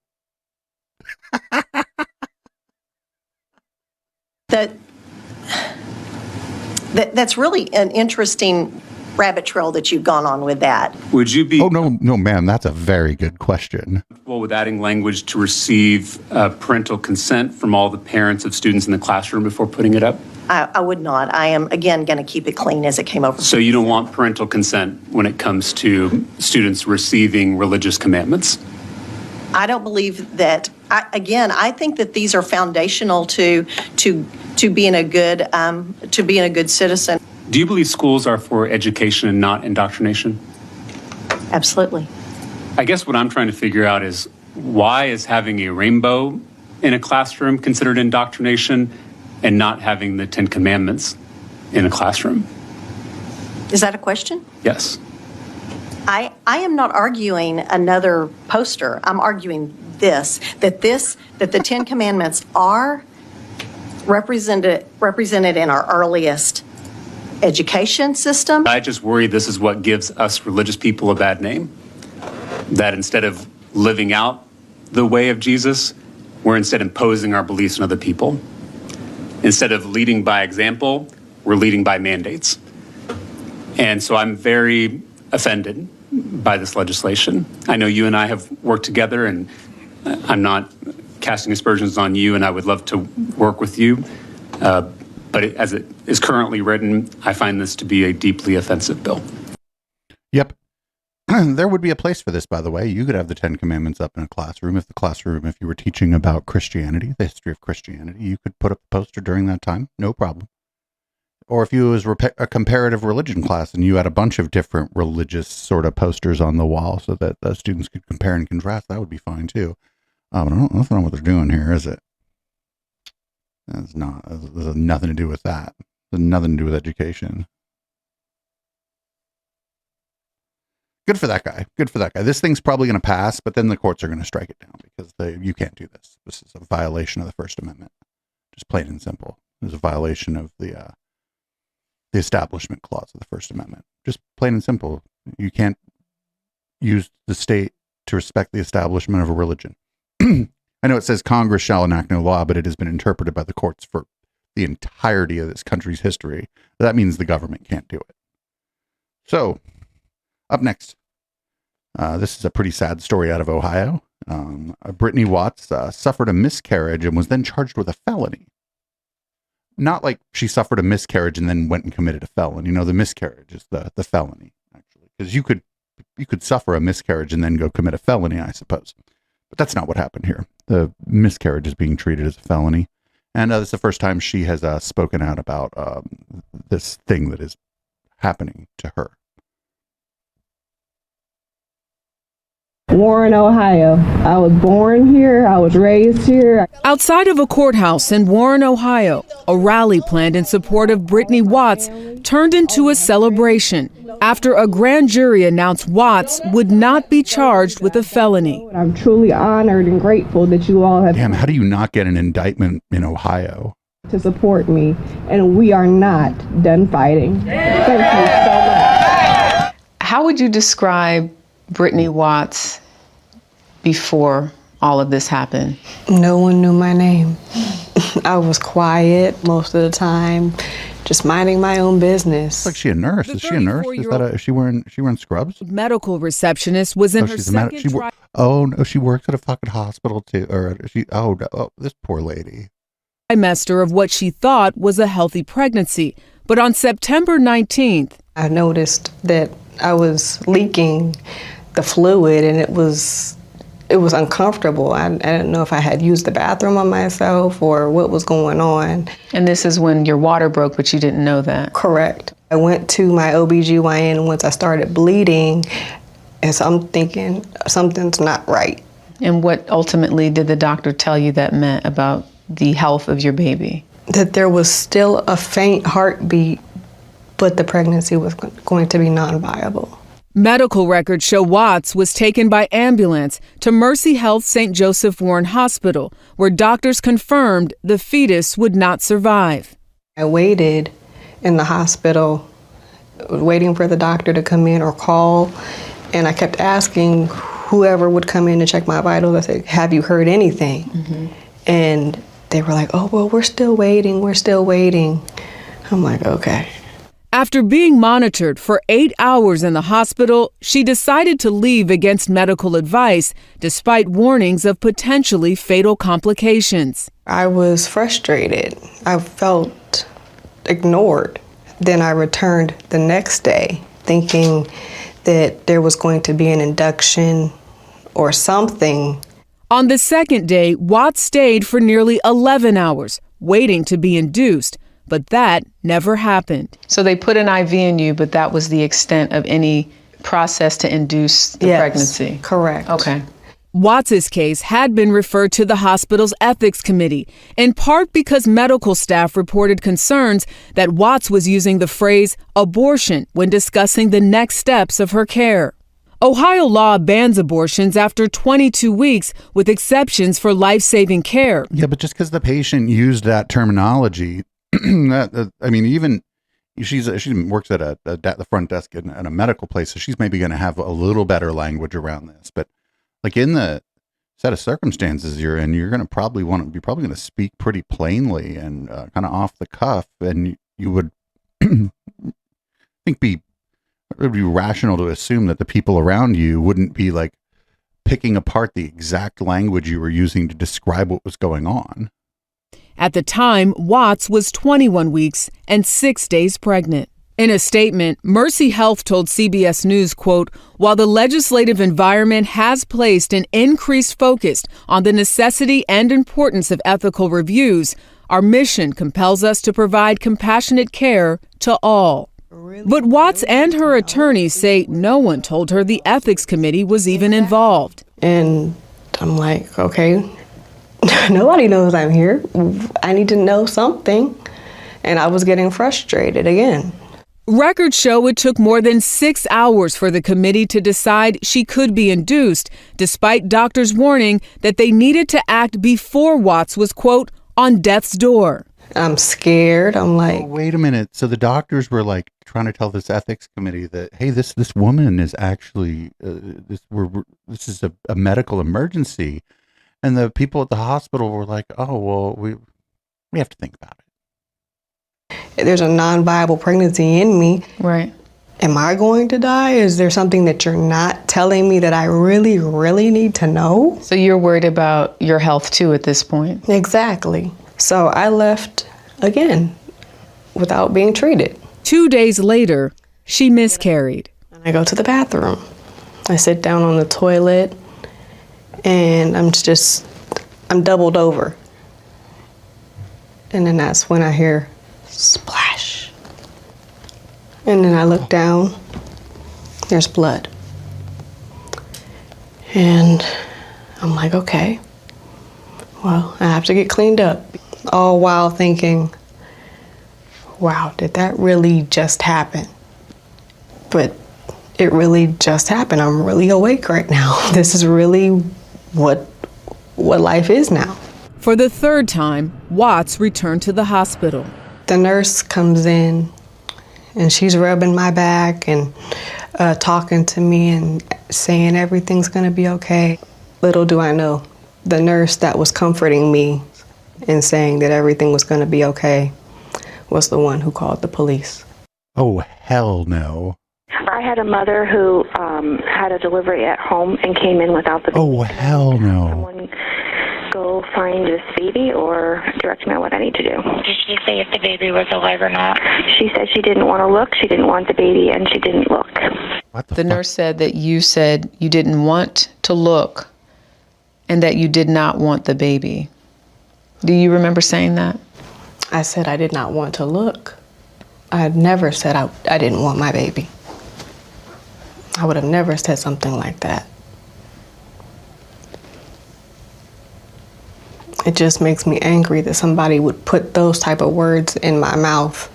That's really an interesting rabbit trail that you've gone on with that. Would you be... Oh, no, ma'am. That's a very good question. Well, with adding language to receive parental consent from all the parents of students in the classroom before putting it up? I would not. I am, again, going to keep it clean as it came over. So you don't want parental consent when it comes to students receiving religious commandments? I don't believe that. I think that these are foundational to being a good citizen. Do you believe schools are for education and not indoctrination? Absolutely. I guess what I'm trying to figure out is, why is having a rainbow in a classroom considered indoctrination and not having the 10 Commandments in a classroom? Is that a question? Yes. I am not arguing another poster. I'm arguing that the 10 Commandments are represented in our earliest education system. I just worry this is what gives us religious people a bad name. That instead of living out the way of Jesus, we're instead imposing our beliefs on other people. Instead of leading by example, we're leading by mandates. And so I'm very offended by this legislation. I know you and I have worked together, and I'm not casting aspersions on you, and I would love to work with you. But as it is currently written, I find this to be a deeply offensive bill. Yep. There would be a place for this, by the way. You could have the 10 Commandments up in a classroom. If you were teaching about Christianity, the history of Christianity, you could put up a poster during that time. No problem. Or if you was a comparative religion class and you had a bunch of different religious sort of posters on the wall so that the students could compare and contrast, that would be fine too. But that's not what they're doing here, is it? That's not. There's nothing to do with that. There's nothing to do with education. Good for that guy. Good for that guy. This thing's probably going to pass, but then the courts are going to strike it down because you can't do this. This is a violation of the First Amendment. Just plain and simple. It's a violation of the Establishment Clause of the First Amendment. Just plain and simple. You can't use the state to respect the establishment of a religion. I know it says Congress shall enact no law, but it has been interpreted by the courts for the entirety of this country's history. That means the government can't do it. So, up next, this is a pretty sad story out of Ohio. Brittany Watts suffered a miscarriage and was then charged with a felony. Not like she suffered a miscarriage and then went and committed a felony. The miscarriage is the felony, actually. Because you could suffer a miscarriage and then go commit a felony, I suppose. But that's not what happened here. The miscarriage is being treated as a felony. And this is the first time she has spoken out about this thing that is happening to her. Warren, Ohio. I was born here. I was raised here. Outside of a courthouse in Warren, Ohio, a rally planned in support of Brittany Watts turned into a celebration after a grand jury announced Watts would not be charged with a felony. I'm truly honored and grateful that you all have. Damn, how do you not get an indictment in Ohio? To support me, and we are not done fighting. Thank you so much. How would you describe Brittany Watts before all of this happened? No one knew my name. I was quiet most of the time, just minding my own business. Like she a nurse? Is she a nurse? Is she wearing scrubs? Medical receptionist was in her second trial. Oh no, she works at a fucking hospital too. Or this poor lady. Trimester of what she thought was a healthy pregnancy, but on September 19th, I noticed that I was leaking the fluid, and it was uncomfortable. I didn't know if I had used the bathroom on myself or what was going on. And this is when your water broke, but you didn't know that? Correct. I went to my OBGYN once I started bleeding, and so I'm thinking something's not right. And what ultimately did the doctor tell you that meant about the health of your baby? That there was still a faint heartbeat, but the pregnancy was going to be non-viable. Medical records show Watts was taken by ambulance to Mercy Health St. Joseph Warren Hospital, where doctors confirmed the fetus would not survive. I waited in the hospital, waiting for the doctor to come in or call, and I kept asking whoever would come in to check my vitals. I said, "Have you heard anything?" Mm-hmm. And they were like, "Oh, well, we're still waiting. I'm like, okay. After being monitored for 8 hours in the hospital, she decided to leave against medical advice, despite warnings of potentially fatal complications. I was frustrated. I felt ignored. Then I returned the next day thinking that there was going to be an induction or something. On the second day, Watts stayed for nearly 11 hours, waiting to be induced, but that never happened. So they put an IV in you, but that was the extent of any process to induce the pregnancy? Correct. Okay. Watts's case had been referred to the hospital's ethics committee, in part because medical staff reported concerns that Watts was using the phrase abortion when discussing the next steps of her care. Ohio law bans abortions after 22 weeks, with exceptions for life-saving care. Yeah, but just because the patient used that terminology, even she works at the front desk at a medical place, so she's maybe going to have a little better language around this. But like in the set of circumstances you're in, you're probably going to speak pretty plainly and kind of off the cuff, and you would think it would be rational to assume that the people around you wouldn't be like picking apart the exact language you were using to describe what was going on. At the time, Watts was 21 weeks and 6 days pregnant. In a statement, Mercy Health told CBS News, quote, "While the legislative environment has placed an increased focus on the necessity and importance of ethical reviews, our mission compels us to provide compassionate care to all." But Watts and her attorneys say no one told her the ethics committee was even involved. And I'm like, okay, nobody knows I'm here. I need to know something. And I was getting frustrated again. Records show it took more than 6 hours for the committee to decide she could be induced, despite doctors' warning that they needed to act before Watts was, quote, on death's door. I'm scared. I'm like, oh, wait a minute. So the doctors were like trying to tell this ethics committee that, hey, this woman is actually this is a medical emergency, and the people at the hospital were like, oh, well, we have to think about it. There's a non-viable pregnancy in me. Right. Am I going to die? Is there something that you're not telling me that I really, really need to know? So you're worried about your health too at this point? Exactly. So I left again without being treated. 2 days later, she miscarried. I go to the bathroom. I sit down on the toilet and I'm doubled over. And then that's when I hear splash. And then I look down, there's blood. And I'm like, okay, well, I have to get cleaned up. All while thinking, wow, did that really just happen? But it really just happened. I'm really awake right now. This is really what life is now. For the third time, Watts returned to the hospital. The nurse comes in and she's rubbing my back and talking to me and saying everything's gonna be okay. Little do I know, the nurse that was comforting me and saying that everything was gonna be okay was the one who called the police. Oh, hell no. I had a mother who had a delivery at home and came in without the baby. Oh, hell no. Someone go find this baby or direct me on what I need to do. Did she say if the baby was alive or not? She said she didn't want to look, she didn't want the baby, and she didn't look. What the nurse said that you said you didn't want to look and that you did not want the baby. Do you remember saying that? I said I did not want to look. I had never said I didn't want my baby. I would have never said something like that. It just makes me angry that somebody would put those type of words in my mouth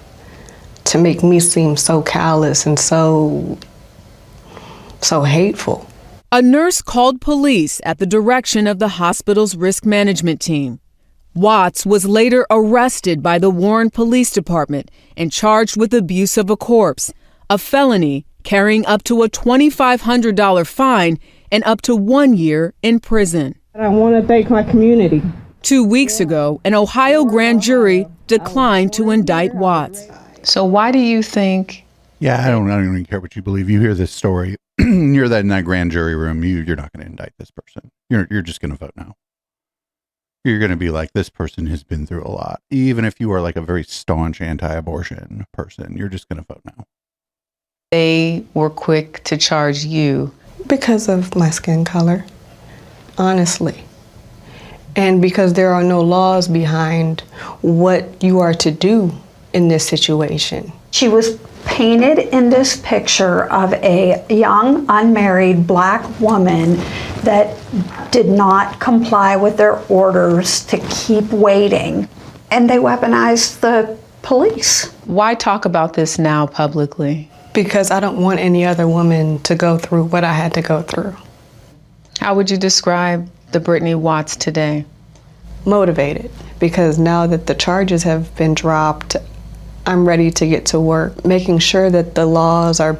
to make me seem so callous and so hateful. A nurse called police at the direction of the hospital's risk management team. Watts was later arrested by the Warren Police Department and charged with abuse of a corpse, a felony carrying up to a $2,500 fine and up to 1 year in prison. I want to thank my community. 2 weeks ago, an Ohio grand jury declined to indict Watts. So why do you think? Yeah, I don't even care what you believe. You hear this story, you're in that grand jury room. You're not going to indict this person. You're just going to vote no. you're going to be like, this person has been through a lot. Even if you are like a very staunch anti-abortion person, you're just going to vote no. They were quick to charge you. Because of my skin color, honestly. And because there are no laws behind what you are to do in this situation. She was painted in this picture of a young, unmarried black woman that did not comply with their orders to keep waiting. And they weaponized the police. Why talk about this now publicly? Because I don't want any other woman to go through what I had to go through. How would you describe the Brittany Watts today? Motivated, because now that the charges have been dropped, I'm ready to get to work, making sure that the laws are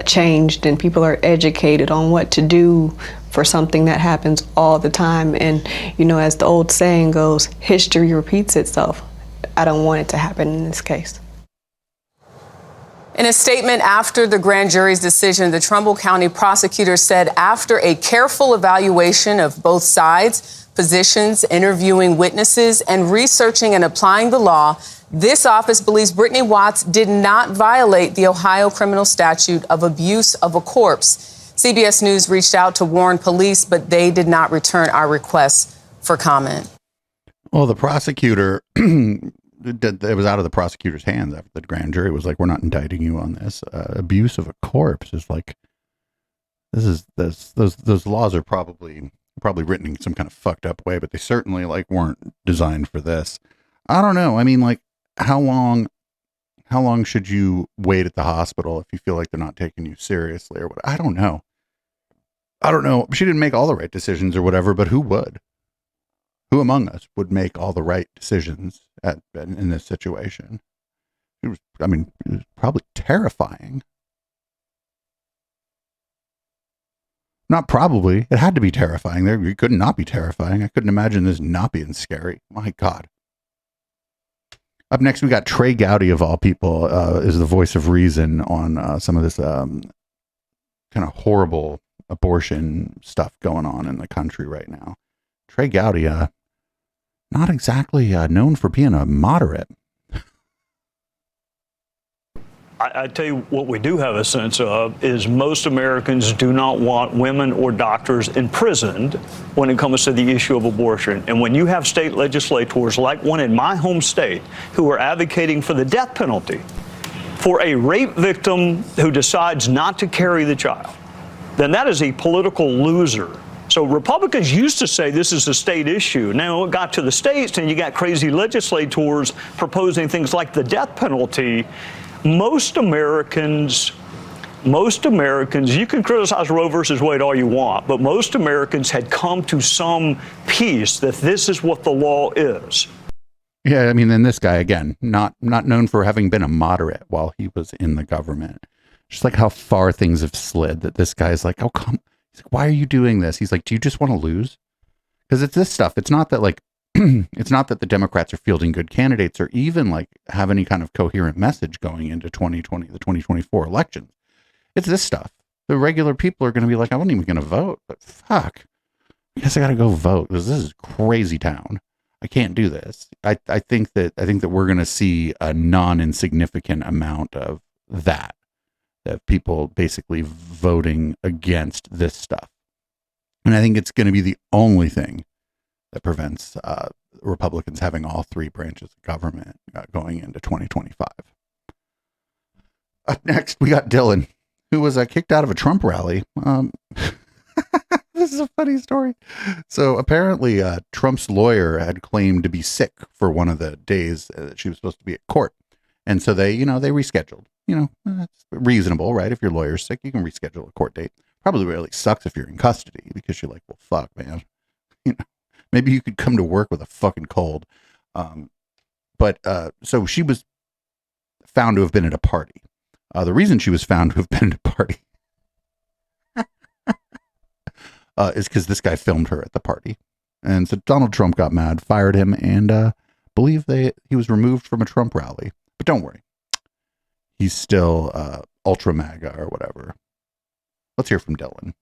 changed and people are educated on what to do for something that happens all the time. And, you know, as the old saying goes, history repeats itself. I don't want it to happen in this case. In a statement after the grand jury's decision, the Trumbull County prosecutor said after a careful evaluation of both sides, positions, interviewing witnesses, and researching and applying the law, this office believes Brittany Watts did not violate the Ohio criminal statute of abuse of a corpse. CBS News reached out to Warren Police, but they did not return our requests for comment. Well, the prosecutor, it was out of the prosecutor's hands after the grand jury was like, we're not indicting you on this. Abuse of a corpse is like, those laws are probably written in some kind of fucked up way, but they certainly like weren't designed for this. I don't know. I mean, like, how long should you wait at the hospital if you feel like they're not taking you seriously or what? I don't know. She didn't make all the right decisions or whatever, but who would? Who among us would make all the right decisions in this situation? It was probably terrifying. Not probably. It had to be terrifying. It could not be terrifying. I couldn't imagine this not being scary. My God. Up next, we got Trey Gowdy, of all people, is the voice of reason on some of this kind of horrible abortion stuff going on in the country right now. Trey Gowdy, not exactly known for being a moderate. I tell you what we do have a sense of is most Americans do not want women or doctors imprisoned when it comes to the issue of abortion. And when you have state legislators like one in my home state who are advocating for the death penalty for a rape victim who decides not to carry the child, then that is a political loser. So Republicans used to say this is a state issue. Now it got to the states and you got crazy legislators proposing things like the death penalty. Most Americans, you can criticize Roe versus Wade all you want, but most Americans had come to some peace that this is what the law is. Yeah, I mean, then this guy, again, not known for having been a moderate while he was in the government. Just like how far things have slid, that this guy's like, oh, come. He's like, why are you doing this? He's like, do you just want to lose? Because it's this stuff. It's not that like, it's not that the Democrats are fielding good candidates or even like have any kind of coherent message going into 2020, the 2024 elections. It's this stuff. The regular people are going to be like, I wasn't even going to vote, but fuck, I guess I got to go vote because this is crazy town. I can't do this. I think that we're going to see a non-insignificant amount of that people basically voting against this stuff. And I think it's going to be the only thing that prevents Republicans having all three branches of government going into 2025. Up next, we got Dylan, who was kicked out of a Trump rally. This is a funny story. So apparently Trump's lawyer had claimed to be sick for one of the days that she was supposed to be at court. And so they rescheduled. That's reasonable, right? If your lawyer's sick, you can reschedule a court date. Probably really sucks if you're in custody because you're like, well, fuck, man. Maybe you could come to work with a fucking cold. But so she was found to have been at a party. The reason she was found to have been at a party is because this guy filmed her at the party. And so Donald Trump got mad, fired him, and believe he was removed from a Trump rally. But don't worry. He's still ultra MAGA or whatever. Let's hear from Dylan.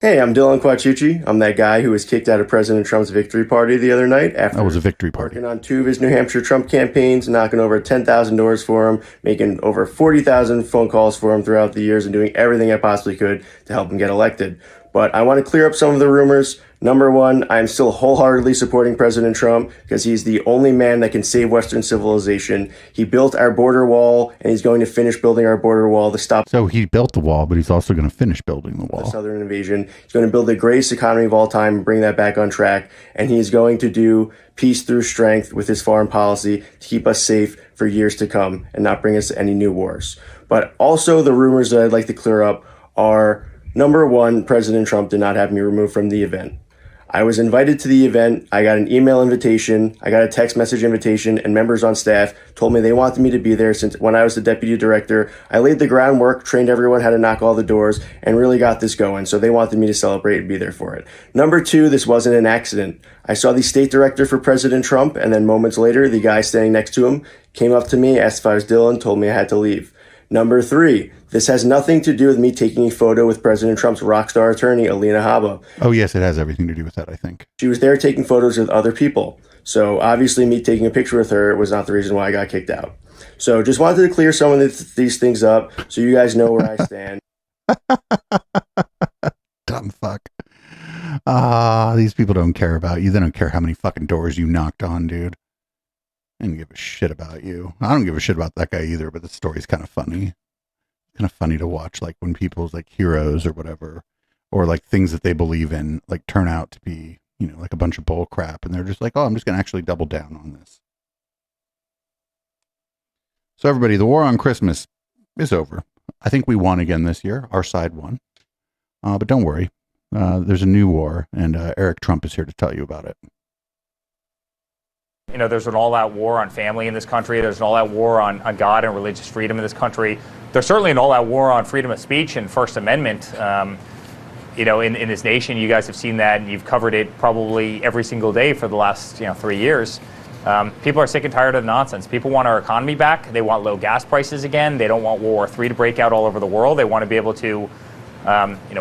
Hey, I'm Dylan Quachucci. I'm that guy who was kicked out of President Trump's victory party the other night after That was a victory party. working on 2 of his New Hampshire Trump campaigns, knocking over 10,000 doors for him, making over 40,000 phone calls for him throughout the years, and doing everything I possibly could to help him get elected. But I want to clear up some of the rumors. Number one, I'm still wholeheartedly supporting President Trump because he's the only man that can save Western civilization. He built our border wall, and he's going to finish building our border wall to stop. So he built the wall, but he's also going to finish building the wall. The Southern invasion. He's going to build the greatest economy of all time and bring that back on track. And he's going to do peace through strength with his foreign policy to keep us safe for years to come and not bring us any new wars. But also the rumors that I'd like to clear up are, number one, President Trump did not have me removed from the event. I was invited to the event. I got an email invitation. I got a text message invitation, and members on staff told me they wanted me to be there since when I was the deputy director. I laid the groundwork, trained everyone how to knock all the doors, and really got this going. So they wanted me to celebrate and be there for it. Number two, this wasn't an accident. I saw the state director for President Trump, and then moments later, the guy standing next to him came up to me, asked if I was Dylan, told me I had to leave. Number three, this has nothing to do with me taking a photo with President Trump's rock star attorney, Alina Habba. Oh, yes, it has everything to do with that, I think. She was there taking photos with other people. So obviously me taking a picture with her was not the reason why I got kicked out. So just wanted to clear some of these things up so you guys know where I stand. Dumb fuck. These people don't care about you. They don't care how many fucking doors you knocked on, dude. I don't give a shit about you. I don't give a shit about that guy either, but the story's kind of funny. Kind of funny to watch, like when people's like heroes or whatever, or like things that they believe in, like turn out to be, you know, like a bunch of bull crap, and they're just like, oh, I'm just going to actually double down on this. So everybody, the war on Christmas is over. I think we won again this year. Our side won. But don't worry. There's a new war, and Eric Trump is here to tell you about it. You know, there's an all-out war on family in this country. There's an all-out war on God and religious freedom in this country. There's certainly an all-out war on freedom of speech and First Amendment. You know, in this nation, you guys have seen that, and you've covered it probably every single day for the last 3 years. People are sick and tired of the nonsense. People want our economy back. They want low gas prices again. They don't want World War III to break out all over the world. They want to be able to,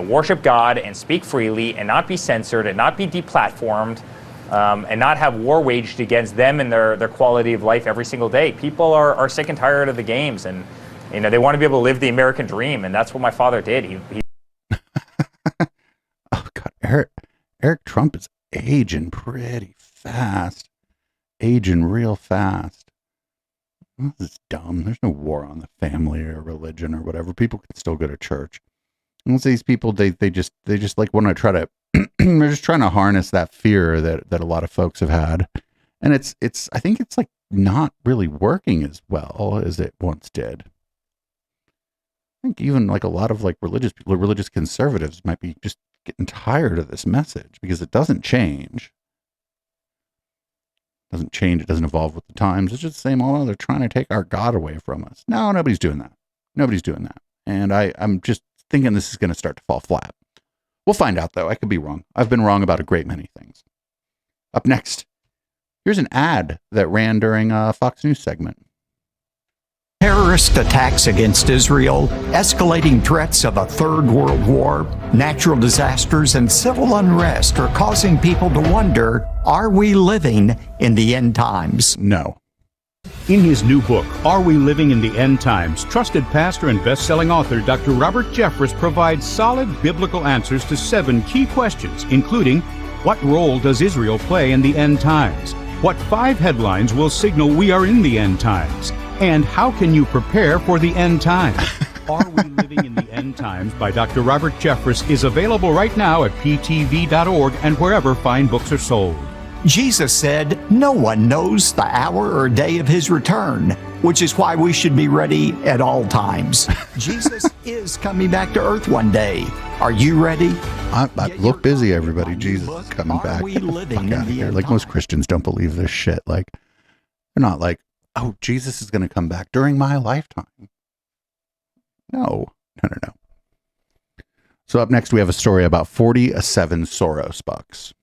worship God and speak freely and not be censored and not be deplatformed. And not have war waged against them and their quality of life every single day. People are sick and tired of the games, and they want to be able to live the American dream, and that's what my father did. He Oh God, Eric Trump is aging pretty fast, aging real fast. This is dumb. There's no war on the family or religion or whatever. People can still go to church. And these people, they just like want to try to. They're just trying to harness that fear that a lot of folks have had, and it's I think it's like not really working as well as it once did. I think even like a lot of like religious people, religious conservatives might be just getting tired of this message because it doesn't change. It doesn't change. It doesn't evolve with the times. It's just the same. Oh, they're trying to take our God away from us. No, nobody's doing that. Nobody's doing that. And I'm just thinking this is going to start to fall flat. We'll find out, though. I could be wrong. I've been wrong about a great many things. Up next, here's an ad that ran during a Fox News segment. Terrorist attacks against Israel, escalating threats of a third world war, natural disasters, and civil unrest are causing people to wonder, are we living in the end times? No. In his new book, Are We Living in the End Times?, trusted pastor and best-selling author Dr. Robert Jeffress provides solid biblical answers to 7 key questions, including, what role does Israel play in the end times? What 5 headlines will signal we are in the end times? And how can you prepare for the end times? Are We Living in the End Times by Dr. Robert Jeffress is available right now at ptv.org and wherever fine books are sold. Jesus said, no one knows the hour or day of his return, which is why we should be ready at all times. Jesus is coming back to earth one day. Are you ready? I look busy, everybody. Jesus is coming back. Are we living in the end Like most Christians don't believe this shit. Like, they're not like, oh, Jesus is going to come back during my lifetime. No. So up next, we have a story about 47 Soros bucks.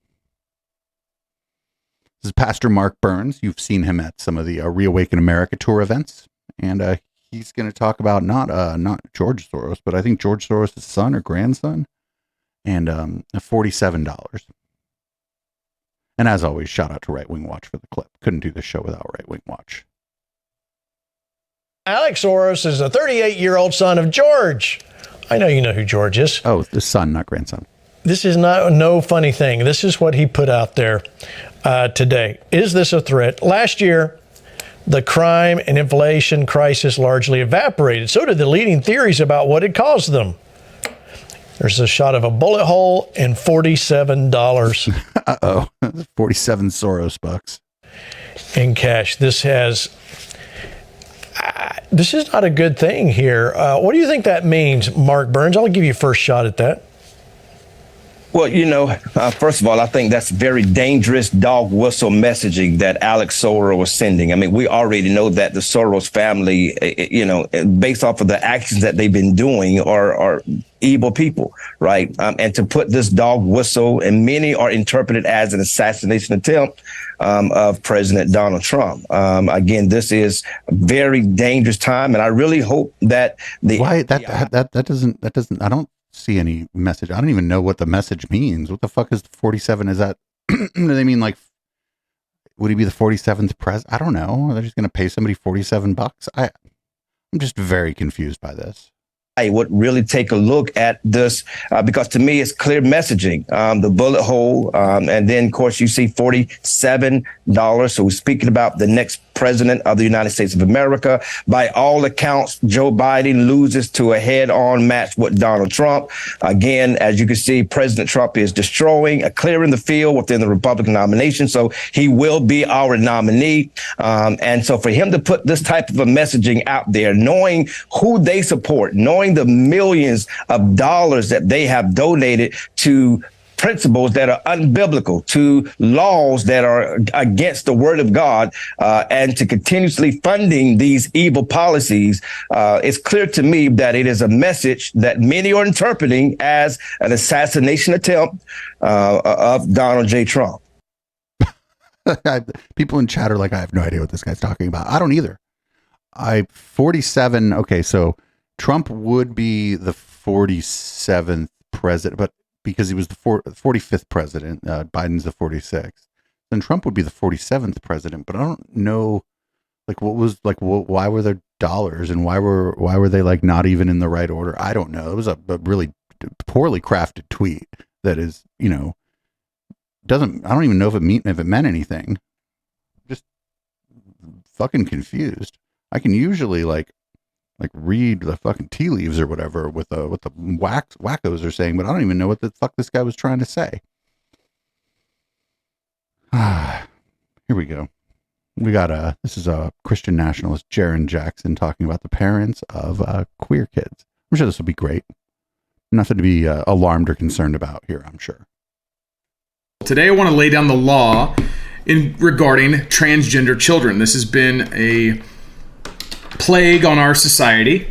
This is Pastor Mark Burns. You've seen him at some of the Reawaken America tour events, and he's going to talk about not George Soros, but I think George Soros' son or grandson, and $47. And as always, shout out to Right Wing Watch for the clip. Couldn't do this show without Right Wing Watch. Alex Soros is a 38-year-old son of George. I know you know who George is. Oh, the son, not grandson. This is no funny thing. This is what he put out there today. Is this a threat? Last year, the crime and inflation crisis largely evaporated. So did the leading theories about what had caused them. There's a shot of a bullet hole and $47. Uh-oh. 47 Soros bucks. In cash. This is not a good thing here. What do you think that means, Mark Burns? I'll give you first shot at that. Well, you know, first of all, I think that's very dangerous dog whistle messaging that Alex Soros was sending. I mean, we already know that the Soros family, you know, based off of the actions that they've been doing are evil people, right? And to put this dog whistle, and many are interpreted as an assassination attempt of President Donald Trump. Again, this is a very dangerous time, and I really hope that that doesn't. I don't see any message. I don't even know what the message means. What the fuck is 47? Is that do they mean like, would he be the 47th president? I don't know. They're just going to pay somebody $47. I'm just very confused by this. I would really take a look at this because to me it's clear messaging, the bullet hole, and then of course you see $47. So we're speaking about the next president of the United States of America. By all accounts, Joe Biden loses to a head-on match with Donald Trump. Again, as you can see, President Trump is clearing the field within the Republican nomination. So he will be our nominee. And so for him to put this type of a messaging out there, knowing who they support, knowing the millions of dollars that they have donated to principles that are unbiblical, to laws that are against the word of God, and to continuously funding these evil policies, it's clear to me that it is a message that many are interpreting as an assassination attempt of Donald J. Trump. People in chat are like, I have no idea what this guy's talking about. I don't either. 47. Okay, so Trump would be the 47th president, but because he was the 45th president, Biden's the 46th. Then Trump would be the 47th president, but I don't know, like, why were there dollars and why were they like not even in the right order? I don't know. It was a really poorly crafted tweet that is, you know, I don't even know if it meant anything. Just fucking confused. I can usually like read the fucking tea leaves or whatever with the wackos are saying, but I don't even know what the fuck this guy was trying to say. Here we go. We got this is a Christian nationalist, Jaron Jackson, talking about the parents of queer kids. I'm sure this will be great. Nothing to be alarmed or concerned about here, I'm sure. Today I want to lay down the law regarding transgender children. This has been a plague on our society.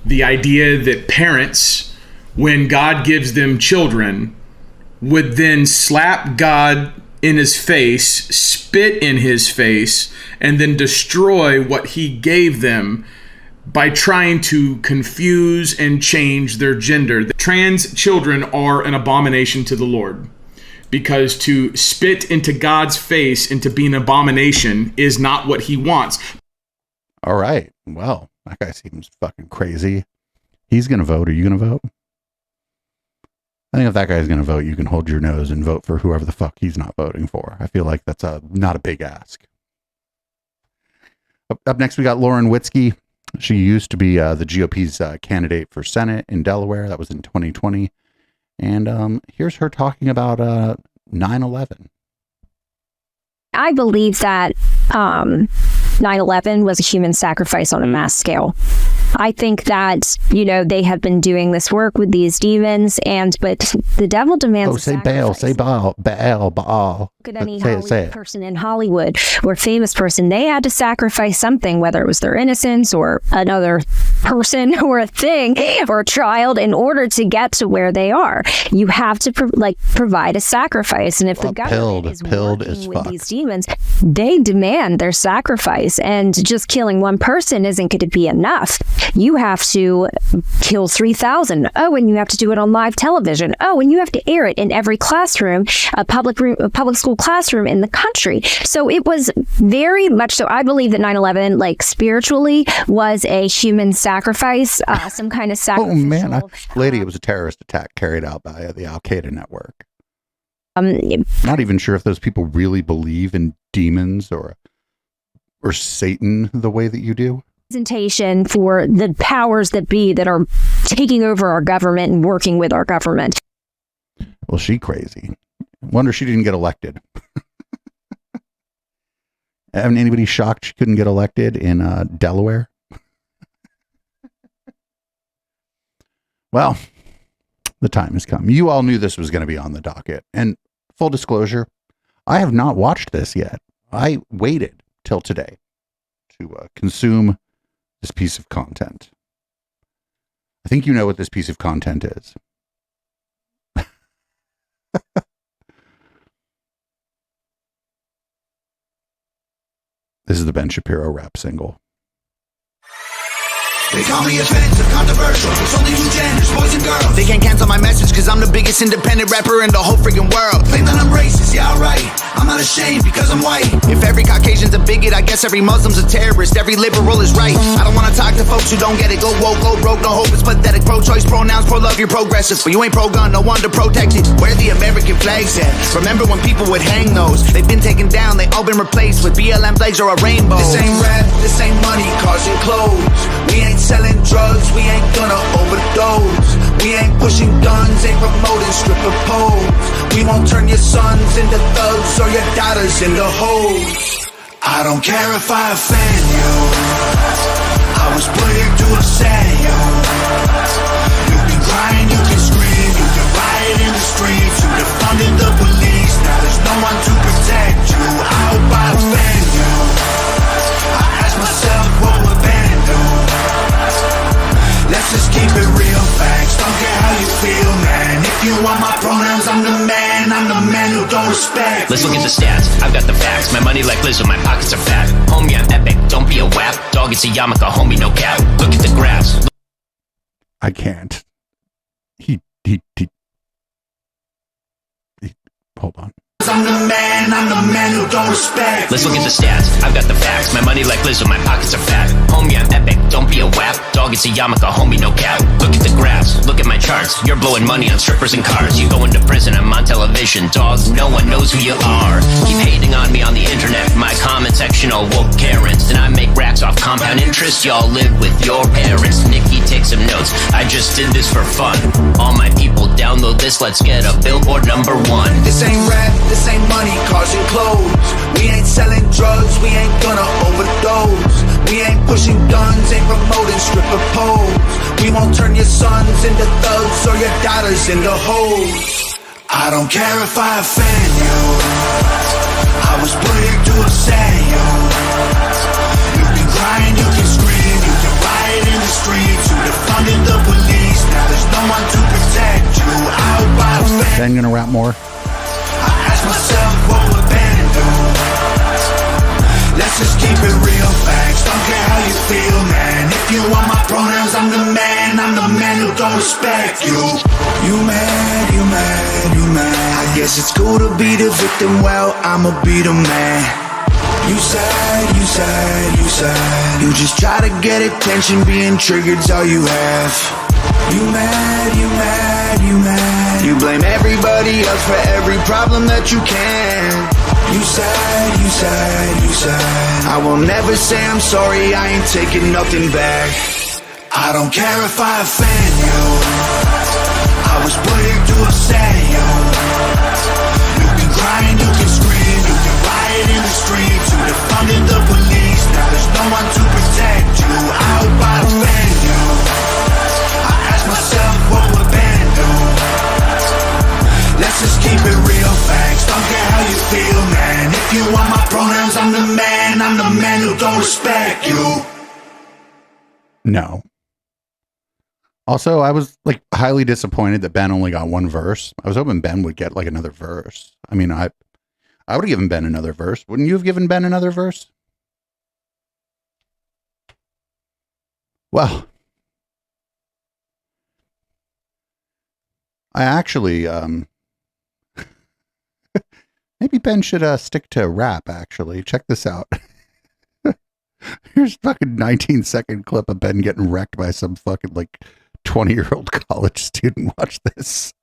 The idea that parents, when God gives them children, would then slap God in his face, spit in his face, and then destroy what he gave them by trying to confuse and change their gender. The trans children are an abomination to the Lord, because to spit into God's face and to be an abomination is not what he wants. All right. Well, that guy seems fucking crazy. He's going to vote. Are you going to vote? I think if that guy's going to vote, you can hold your nose and vote for whoever the fuck he's not voting for. I feel like that's not a big ask. Up next, we got Lauren Witzke. She used to be the GOP's candidate for Senate in Delaware. That was in 2020. And here's her talking about 9/11. I believe that 9/11 was a human sacrifice on a mass scale. I think that, you know, they have been doing this work with these demons, but the devil demands. Oh, say Baal, say Baal, Baal, Baal. Look at any person in Hollywood or famous person. They had to sacrifice something, whether it was their innocence or another person or a thing or a child, in order to get to where they are. You have to provide a sacrifice. And if the government is working with these demons, they demand their sacrifice. And just killing one person isn't going to be enough. You have to kill 3,000. Oh, and you have to do it on live television. Oh, and you have to air it in every classroom, a public school classroom in the country. So it was very much so. I believe that 9/11, spiritually, was a human sacrifice, some kind of sacrifice. Oh man, it was a terrorist attack carried out by the Al Qaeda network. Not even sure if those people really believe in demons or Satan the way that you do. Presentation for the powers that be that are taking over our government and working with our government. Well, she crazy. Wonder she didn't get elected. Haven't anybody shocked she couldn't get elected in Delaware? Well, the time has come. You all knew this was going to be on the docket. And full disclosure, I have not watched this yet. I waited till today to consume this piece of content. I think you know what this piece of content is. This is the Ben Shapiro rap single. They call me offensive, controversial. It's only two genders, boys and girls. They can't cancel my message because I'm the biggest independent rapper in the whole freaking world. Claim that I'm racist, yeah, alright. I'm not ashamed because I'm white. If every Caucasian's a bigot, I guess every Muslim's a terrorist. Every liberal is right. I don't want to talk to folks who don't get it. Go woke, go broke, no hope, it's pathetic. Pro-choice, pronouns, pro-love, you're progressive. But you ain't pro-gun, no one to protect it. Where the American flags at? Remember when people would hang those? They've been taken down, they all been replaced with BLM flags or a rainbow. This ain't rap, this ain't money, cars and clothes. We ain't selling drugs, we ain't gonna overdose. We ain't pushing guns, ain't promoting stripper poles. We won't turn your sons into thugs or your daughters into hoes. I don't care if I offend you. I was put here to upset you. You can cry and you can scream, you can riot in the streets. You defunded the police, now there's no one to protect you. I hope I offend you. I ask myself what would Ben do? Let's just keep it real, facts. Don't care how you feel, man. If you want my pronouns, I'm the man who don't respect. Let's look at the stats, I've got the facts. My money like Lizzo, my pockets are fat. Homie, I'm epic, don't be a wap. Dog, it's a yarmulke, homie, no cap. Look at the graphs. I can't. He hold on. I'm the man who don't respect. Let's look at the stats, I've got the facts. My money like Lizzo, my pockets are fat. Homie, I'm epic, don't be a wap. Dog, it's a yarmulke, homie, no cap. Look at the graphs, look at my charts. You're blowing money on strippers and cars. You going to prison, I'm on television. Dogs, no one knows who you are. Keep hating on me on the internet. My comment section all woke Karens. And I make racks off compound interest. Y'all live with your parents. Nikki, take some notes, I just did this for fun. All my people, download this, let's get a billboard #1. This ain't rap, this ain't money, cars and clothes. We ain't selling drugs, we ain't gonna overdose. We ain't pushing guns, ain't promoting stripper poles. We won't turn your sons into thugs or your daughters into hoes. I don't care if I offend you. I was put here to upset you. You can cry and you can scream, you can riot in the streets. You defunded the police, now there's no one to protect you. I hope I offend. Ben gonna rap more. Myself, what would Ben do? Let's just keep it real, facts. Don't care how you feel, man. If you want my pronouns, I'm the man who don't respect you. You mad, you mad, you mad. I guess it's cool to be the victim, well, I'ma be the man. You sad, you sad, you sad. You just try to get attention, being triggered's all you have. You mad, you mad, you mad. You blame everybody else for every problem that you can. You sad, you sad, you sad. I will never say I'm sorry, I ain't taking nothing back. I don't care if I offend you. I was put here to upset you. You can cry and you can scream, you can riot in the streets. You defunded the police, now there's no one to protect you. I hope I offend you. Myself, what would Ben do? Let's just keep it real, facts. Don't care how you feel, you on my pronouns. I'm the man who don't respect you. No. Also, I was like highly disappointed that Ben only got one verse. I was hoping Ben would get like another verse. I mean, I would have given Ben another verse. Wouldn't you have given Ben another verse? Well, I actually, maybe Ben should stick to rap, actually. Check this out. Here's a fucking 19-second clip of Ben getting wrecked by some fucking like 20-year-old college student. Watch this.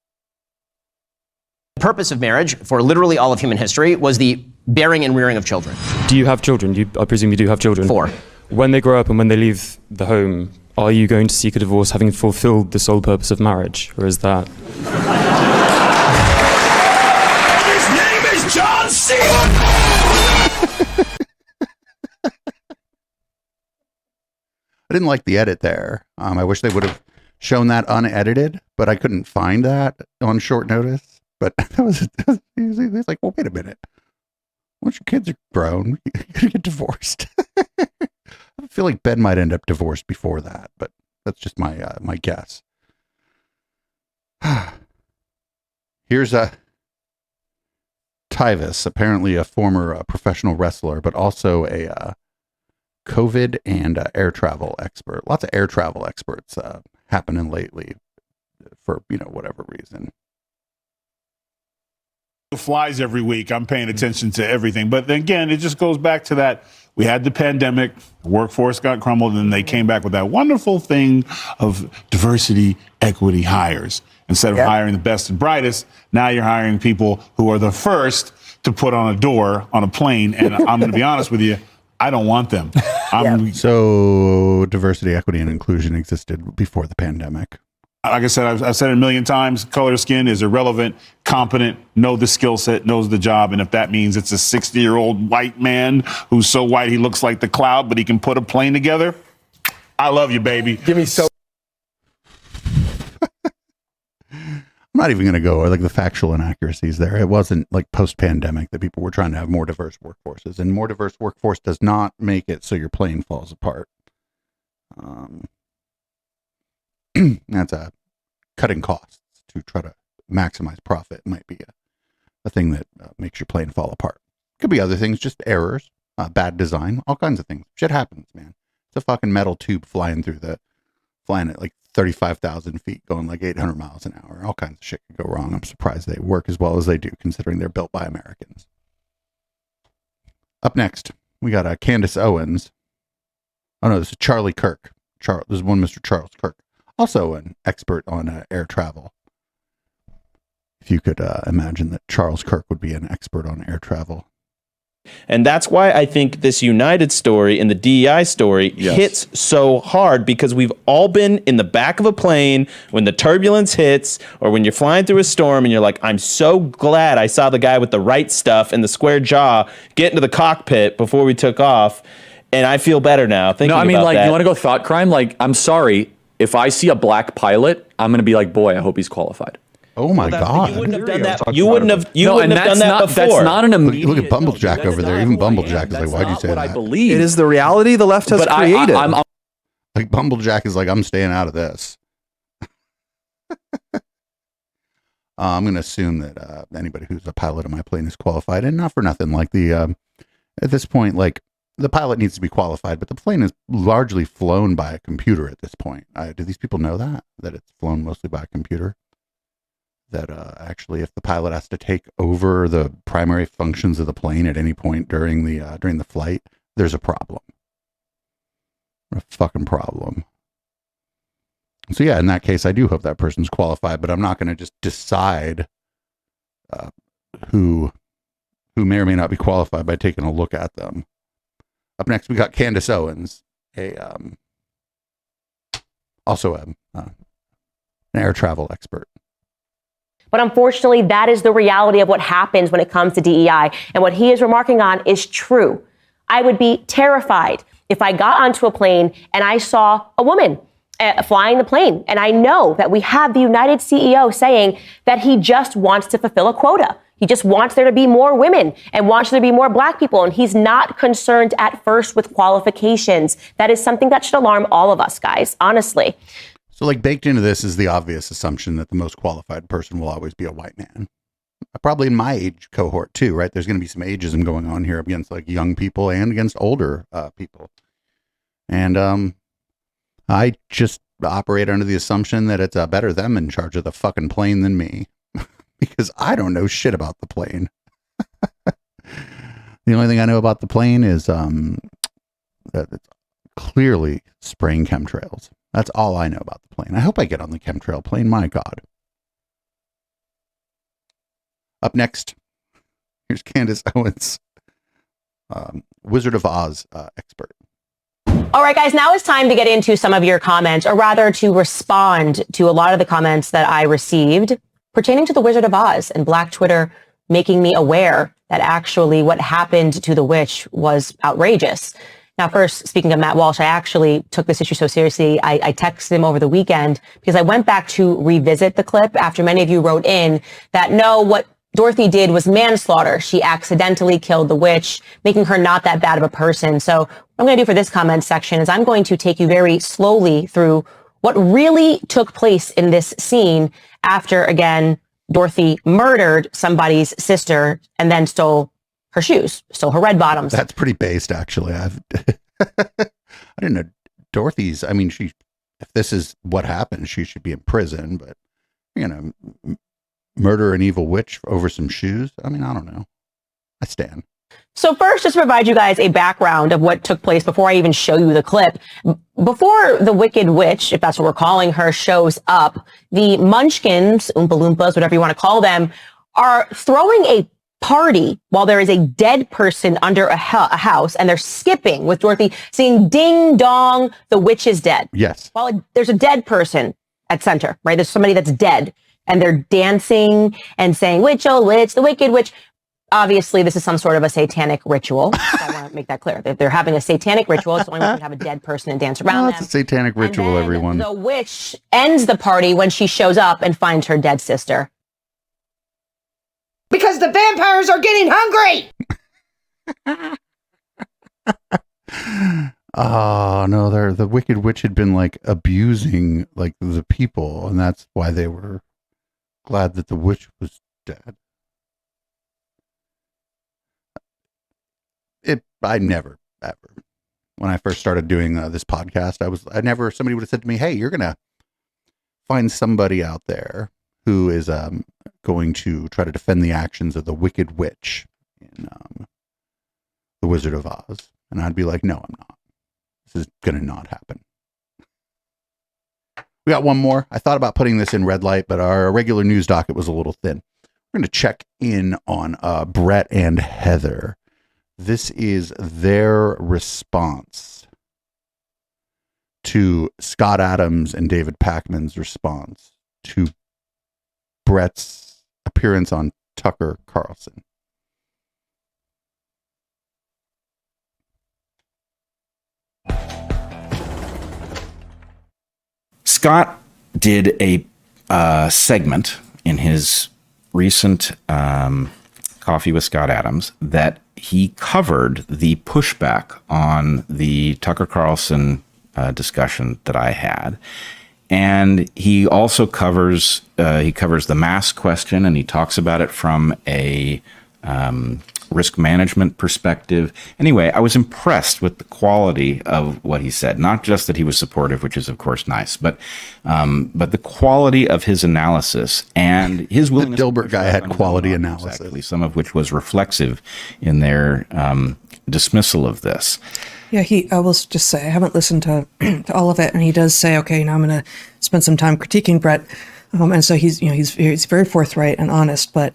The purpose of marriage for literally all of human history was the bearing and rearing of children. Do you have children? I presume you do have children. 4. When they grow up and when they leave the home, are you going to seek a divorce having fulfilled the sole purpose of marriage? Or is that... His name is John C. I didn't like the edit there. I wish they would have shown that unedited, but I couldn't find that on short notice. But that was he's like, well, wait a minute. Once your kids are grown, you're gonna get divorced. I feel like Ben might end up divorced before that, but that's just my my guess. Here's Tyvis, apparently a former professional wrestler, but also a COVID and air travel expert. Lots of air travel experts happening lately for, whatever reason. Flies every week. I'm paying attention to everything. But then again, it just goes back to that. We had the pandemic, workforce got crumbled, and they came back with that wonderful thing of diversity, equity hires. Instead of hiring the best and brightest, now you're hiring people who are the first to put on a door on a plane. And I'm going to be honest with you, I don't want them. So diversity, equity, and inclusion existed before the pandemic. Like I said, I've said it a million times, color of skin is irrelevant, competent, know the skill set, knows the job. And if that means it's a 60-year-old white man who's so white he looks like the cloud, but he can put a plane together, I love you, baby. Give me so... I'm not even going to go like the factual inaccuracies there. It wasn't like post-pandemic that people were trying to have more diverse workforces, and more diverse workforce does not make it so your plane falls apart. That's cutting costs to try to maximize profit might be a thing that makes your plane fall apart. Could be other things, just errors, bad design, all kinds of things. Shit happens, man. It's a fucking metal tube flying at like 35,000 feet, going like 800 miles an hour. All kinds of shit could go wrong. I'm surprised they work as well as they do, considering they're built by Americans. Up next, we got Candace Owens. Oh no, this is Charlie Kirk. This is one Mr. Charles Kirk, also an expert on air travel. If you could imagine that Charles Kirk would be an expert on air travel. And that's why I think this United story and the DEI story hits so hard, because we've all been in the back of a plane when the turbulence hits, or when you're flying through a storm and you're like, I'm so glad I saw the guy with the right stuff and the square jaw get into the cockpit before we took off. And I feel better now. No, I mean, like, you want to go thought crime? Like, I'm sorry. If I see a black pilot, I'm going to be like, boy, I hope he's qualified. Oh my God! You wouldn't have done that. You wouldn't have done that before. That's not an immediate. Look at Bumblejack over there. Even Bumblejack is like, why'd you say that? I believe it is the reality the left has created. Like Bumblejack is like, I'm staying out of this. I'm going to assume that anybody who's a pilot on my plane is qualified, and not for nothing. Like at this point, like the pilot needs to be qualified, but the plane is largely flown by a computer at this point. Do these people know that it's flown mostly by a computer? That actually, if the pilot has to take over the primary functions of the plane at any point during the flight, there's a problem. A fucking problem. So yeah, in that case, I do hope that person's qualified, but I'm not going to just decide who may or may not be qualified by taking a look at them. Up next, we got Candace Owens, also an air travel expert. But unfortunately, that is the reality of what happens when it comes to DEI. And what he is remarking on is true. I would be terrified if I got onto a plane and I saw a woman flying the plane. And I know that we have the United CEO saying that he just wants to fulfill a quota. He just wants there to be more women and wants there to be more black people. And he's not concerned at first with qualifications. That is something that should alarm all of us, guys, honestly. So like baked into this is the obvious assumption that the most qualified person will always be a white man. Probably in my age cohort too, right? There's going to be some ageism going on here against like young people and against older people. And I just operate under the assumption that it's better them in charge of the fucking plane than me. Because I don't know shit about the plane. The only thing I know about the plane is that it's clearly spraying chemtrails. That's all I know about the plane. I hope I get on the chemtrail plane. My God. Up next, here's Candace Owens, Wizard of Oz expert. All right, guys, now it's time to get into some of your comments, or rather to respond to a lot of the comments that I received pertaining to the Wizard of Oz and Black Twitter making me aware that actually what happened to the witch was outrageous. Now, first, speaking of Matt Walsh, I actually took this issue so seriously. I texted him over the weekend because I went back to revisit the clip after many of you wrote in that no, what Dorothy did was manslaughter. She accidentally killed the witch, making her not that bad of a person. So what I'm going to do for this comment section is I'm going to take you very slowly through what really took place in this scene after, again, Dorothy murdered somebody's sister and then stole her shoes, stole her red bottoms. That's pretty based, actually. I didn't know Dorothy's. I mean, if this is what happened, she should be in prison. But murder an evil witch over some shoes. I mean, I don't know. I stand. So first, just to provide you guys a background of what took place before I even show you the clip. Before the Wicked Witch, if that's what we're calling her, shows up, the Munchkins, Oompa Loompas, whatever you want to call them, are throwing a party while there is a dead person under a house, and they're skipping with Dorothy saying, "Ding dong, the witch is dead." Yes. While there's a dead person at center, right? There's somebody that's dead, and they're dancing and saying, "Witch, oh witch, the Wicked Witch." Obviously, this is some sort of a satanic ritual. So I want to make that clear. If they're having a satanic ritual, it's only when you have a dead person and dance around them. It's a satanic ritual, everyone. The witch ends the party when she shows up and finds her dead sister. Because the vampires are getting hungry! Oh, no, the Wicked Witch had been like abusing like the people, and that's why they were glad that the witch was dead. I never, ever, when I first started doing this podcast, somebody would have said to me, "Hey, you're going to find somebody out there who is going to try to defend the actions of the Wicked Witch in The Wizard of Oz." And I'd be like, "No, I'm not. This is going to not happen." We got one more. I thought about putting this in red light, but our regular news docket was a little thin. We're going to check in on Brett and Heather. This is their response to Scott Adams and David Pakman's response to Brett's appearance on Tucker Carlson. Scott did a segment in his recent Coffee with Scott Adams that he covered the pushback on the Tucker Carlson discussion that I had. And he also covers the mask question, and he talks about it from a risk management perspective. Anyway, I was impressed with the quality of what he said. Not just that he was supportive, which is of course nice, but the quality of his analysis and his willingness. The Dilbert guy had quality analysis, exactly, some of which was reflexive in their dismissal of this. Yeah, I will just say I haven't listened to all of it, and he does say, "Okay, now I'm going to spend some time critiquing Brett," and so he's very forthright and honest, but.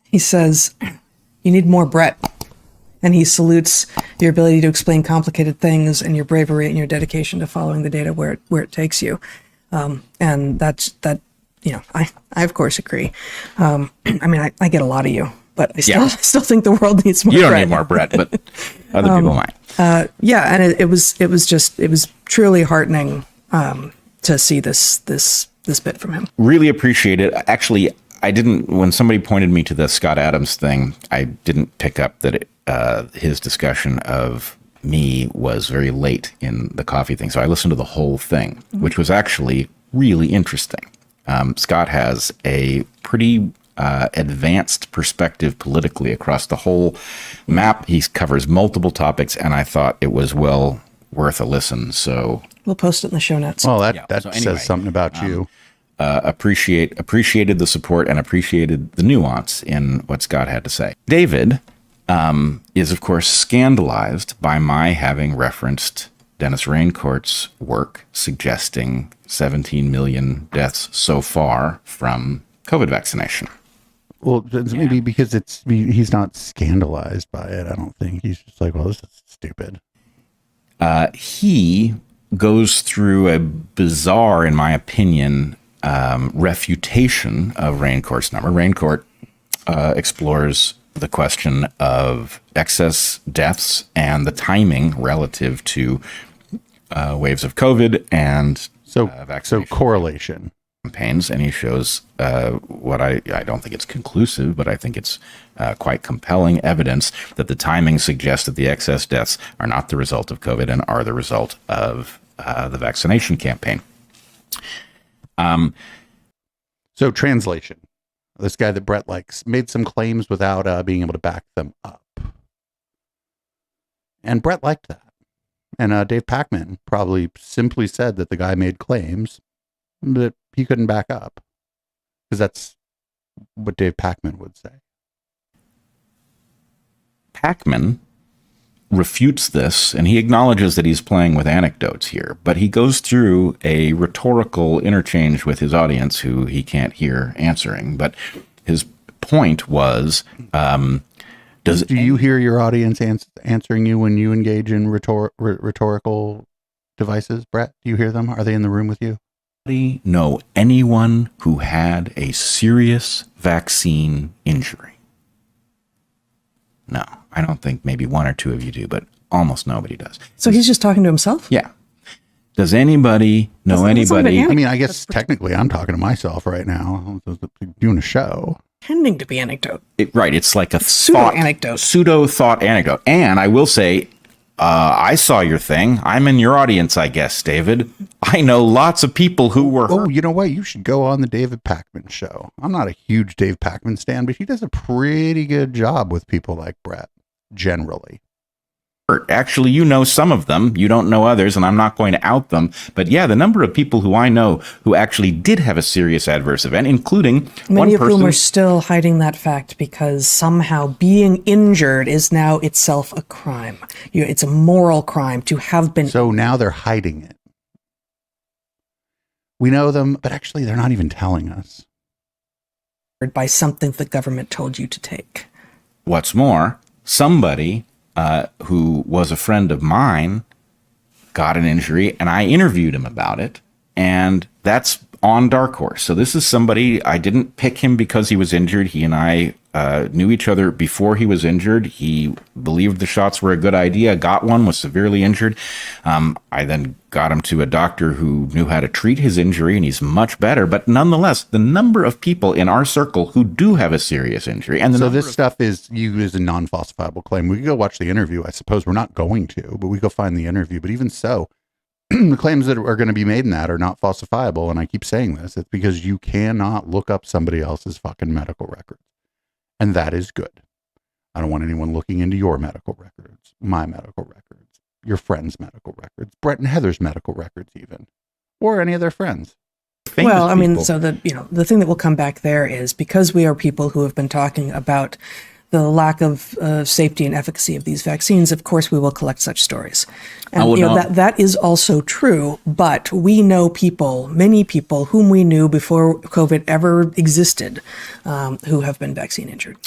He says, "You need more Brett," and he salutes your ability to explain complicated things and your bravery and your dedication to following the data where it takes you. And that. I of course agree. I mean, I get a lot of you, but I still think the world needs more. You don't Brett. need more Brett, but other people might. Yeah, and it was truly heartening to see this bit from him. Really appreciate it. Actually, I didn't, when somebody pointed me to the Scott Adams thing, I didn't pick up that his discussion of me was very late in the coffee thing. So I listened to the whole thing, which was actually really interesting. Scott has a pretty advanced perspective politically across the whole map. He covers multiple topics, and I thought it was well worth a listen. So we'll post it in the show notes. Well, that says something about you. Appreciated the support and appreciated the nuance in what Scott had to say. David is, of course, scandalized by my having referenced Dennis Raincourt's work suggesting 17 million deaths so far from COVID vaccination. Well, maybe because he's not scandalized by it. I don't think he's just like, well, this is stupid. He goes through a bizarre, in my opinion, refutation of Raincourt's number. Raincourt explores the question of excess deaths and the timing relative to waves of COVID and vaccination. So correlation. Campaigns, and he shows what I don't think it's conclusive, but I think it's quite compelling evidence that the timing suggests that the excess deaths are not the result of COVID and are the result of the vaccination campaign. So translation. This guy that Brett likes made some claims without being able to back them up. And Brett liked that. And Dave Pacman probably simply said that the guy made claims that he couldn't back up. Because that's what Dave Pacman would say. Pacman refutes this, and he acknowledges that he's playing with anecdotes here, but he goes through a rhetorical interchange with his audience who he can't hear answering. But his point was, do you hear your audience answering you when you engage in rhetorical devices, Brett? Do you hear them? Are they in the room with you? Know anyone who had a serious vaccine injury? No, I don't think maybe one or two of you do, but almost nobody does. So he's just talking to himself? Yeah. Does anybody know anybody? I mean, I guess technically I'm talking to myself right now. I'm doing a show. Pretending to be anecdote. Right. It's like a pseudo-anecdote. Pseudo-thought anecdote. And I will say, I saw your thing. I'm in your audience, I guess, David. I know lots of people who were hurt. Oh, you know what? You should go on the David Pacman show. I'm not a huge Dave Pacman stan, but he does a pretty good job with people like Brett, generally. Actually, you know some of them. You don't know others, and I'm not going to out them. But yeah, the number of people who I know who actually did have a serious adverse event, including many of whom are still hiding that fact because somehow being injured is now itself a crime. It's a moral crime to have been. So now they're hiding it. We know them, but actually they're not even telling us. By something the government told you to take. What's more, somebody who was a friend of mine got an injury, and I interviewed him about it, and that's on Dark Horse. So this is somebody, I didn't pick him because he was injured. He and I knew each other before he was injured. He believed the shots were a good idea, got one, was severely injured. I then got him to a doctor who knew how to treat his injury, and he's much better. But nonetheless, the number of people in our circle who do have a serious injury. And so this stuff is used as a non-falsifiable claim. We can go watch the interview. I suppose we're not going to, but we go find the interview. But even so, the claims that are going to be made in that are not falsifiable. And I keep saying this. It's because you cannot look up somebody else's fucking medical records. And that is good. I don't want anyone looking into your medical records, my medical records, your friends' medical records, Brett and Heather's medical records even, or any of their friends. Well, I mean, so the thing that will come back there is because we are people who have been talking about the lack of safety and efficacy of these vaccines, of course, we will collect such stories. And that is also true, but we know people, many people whom we knew before COVID ever existed, who have been vaccine injured.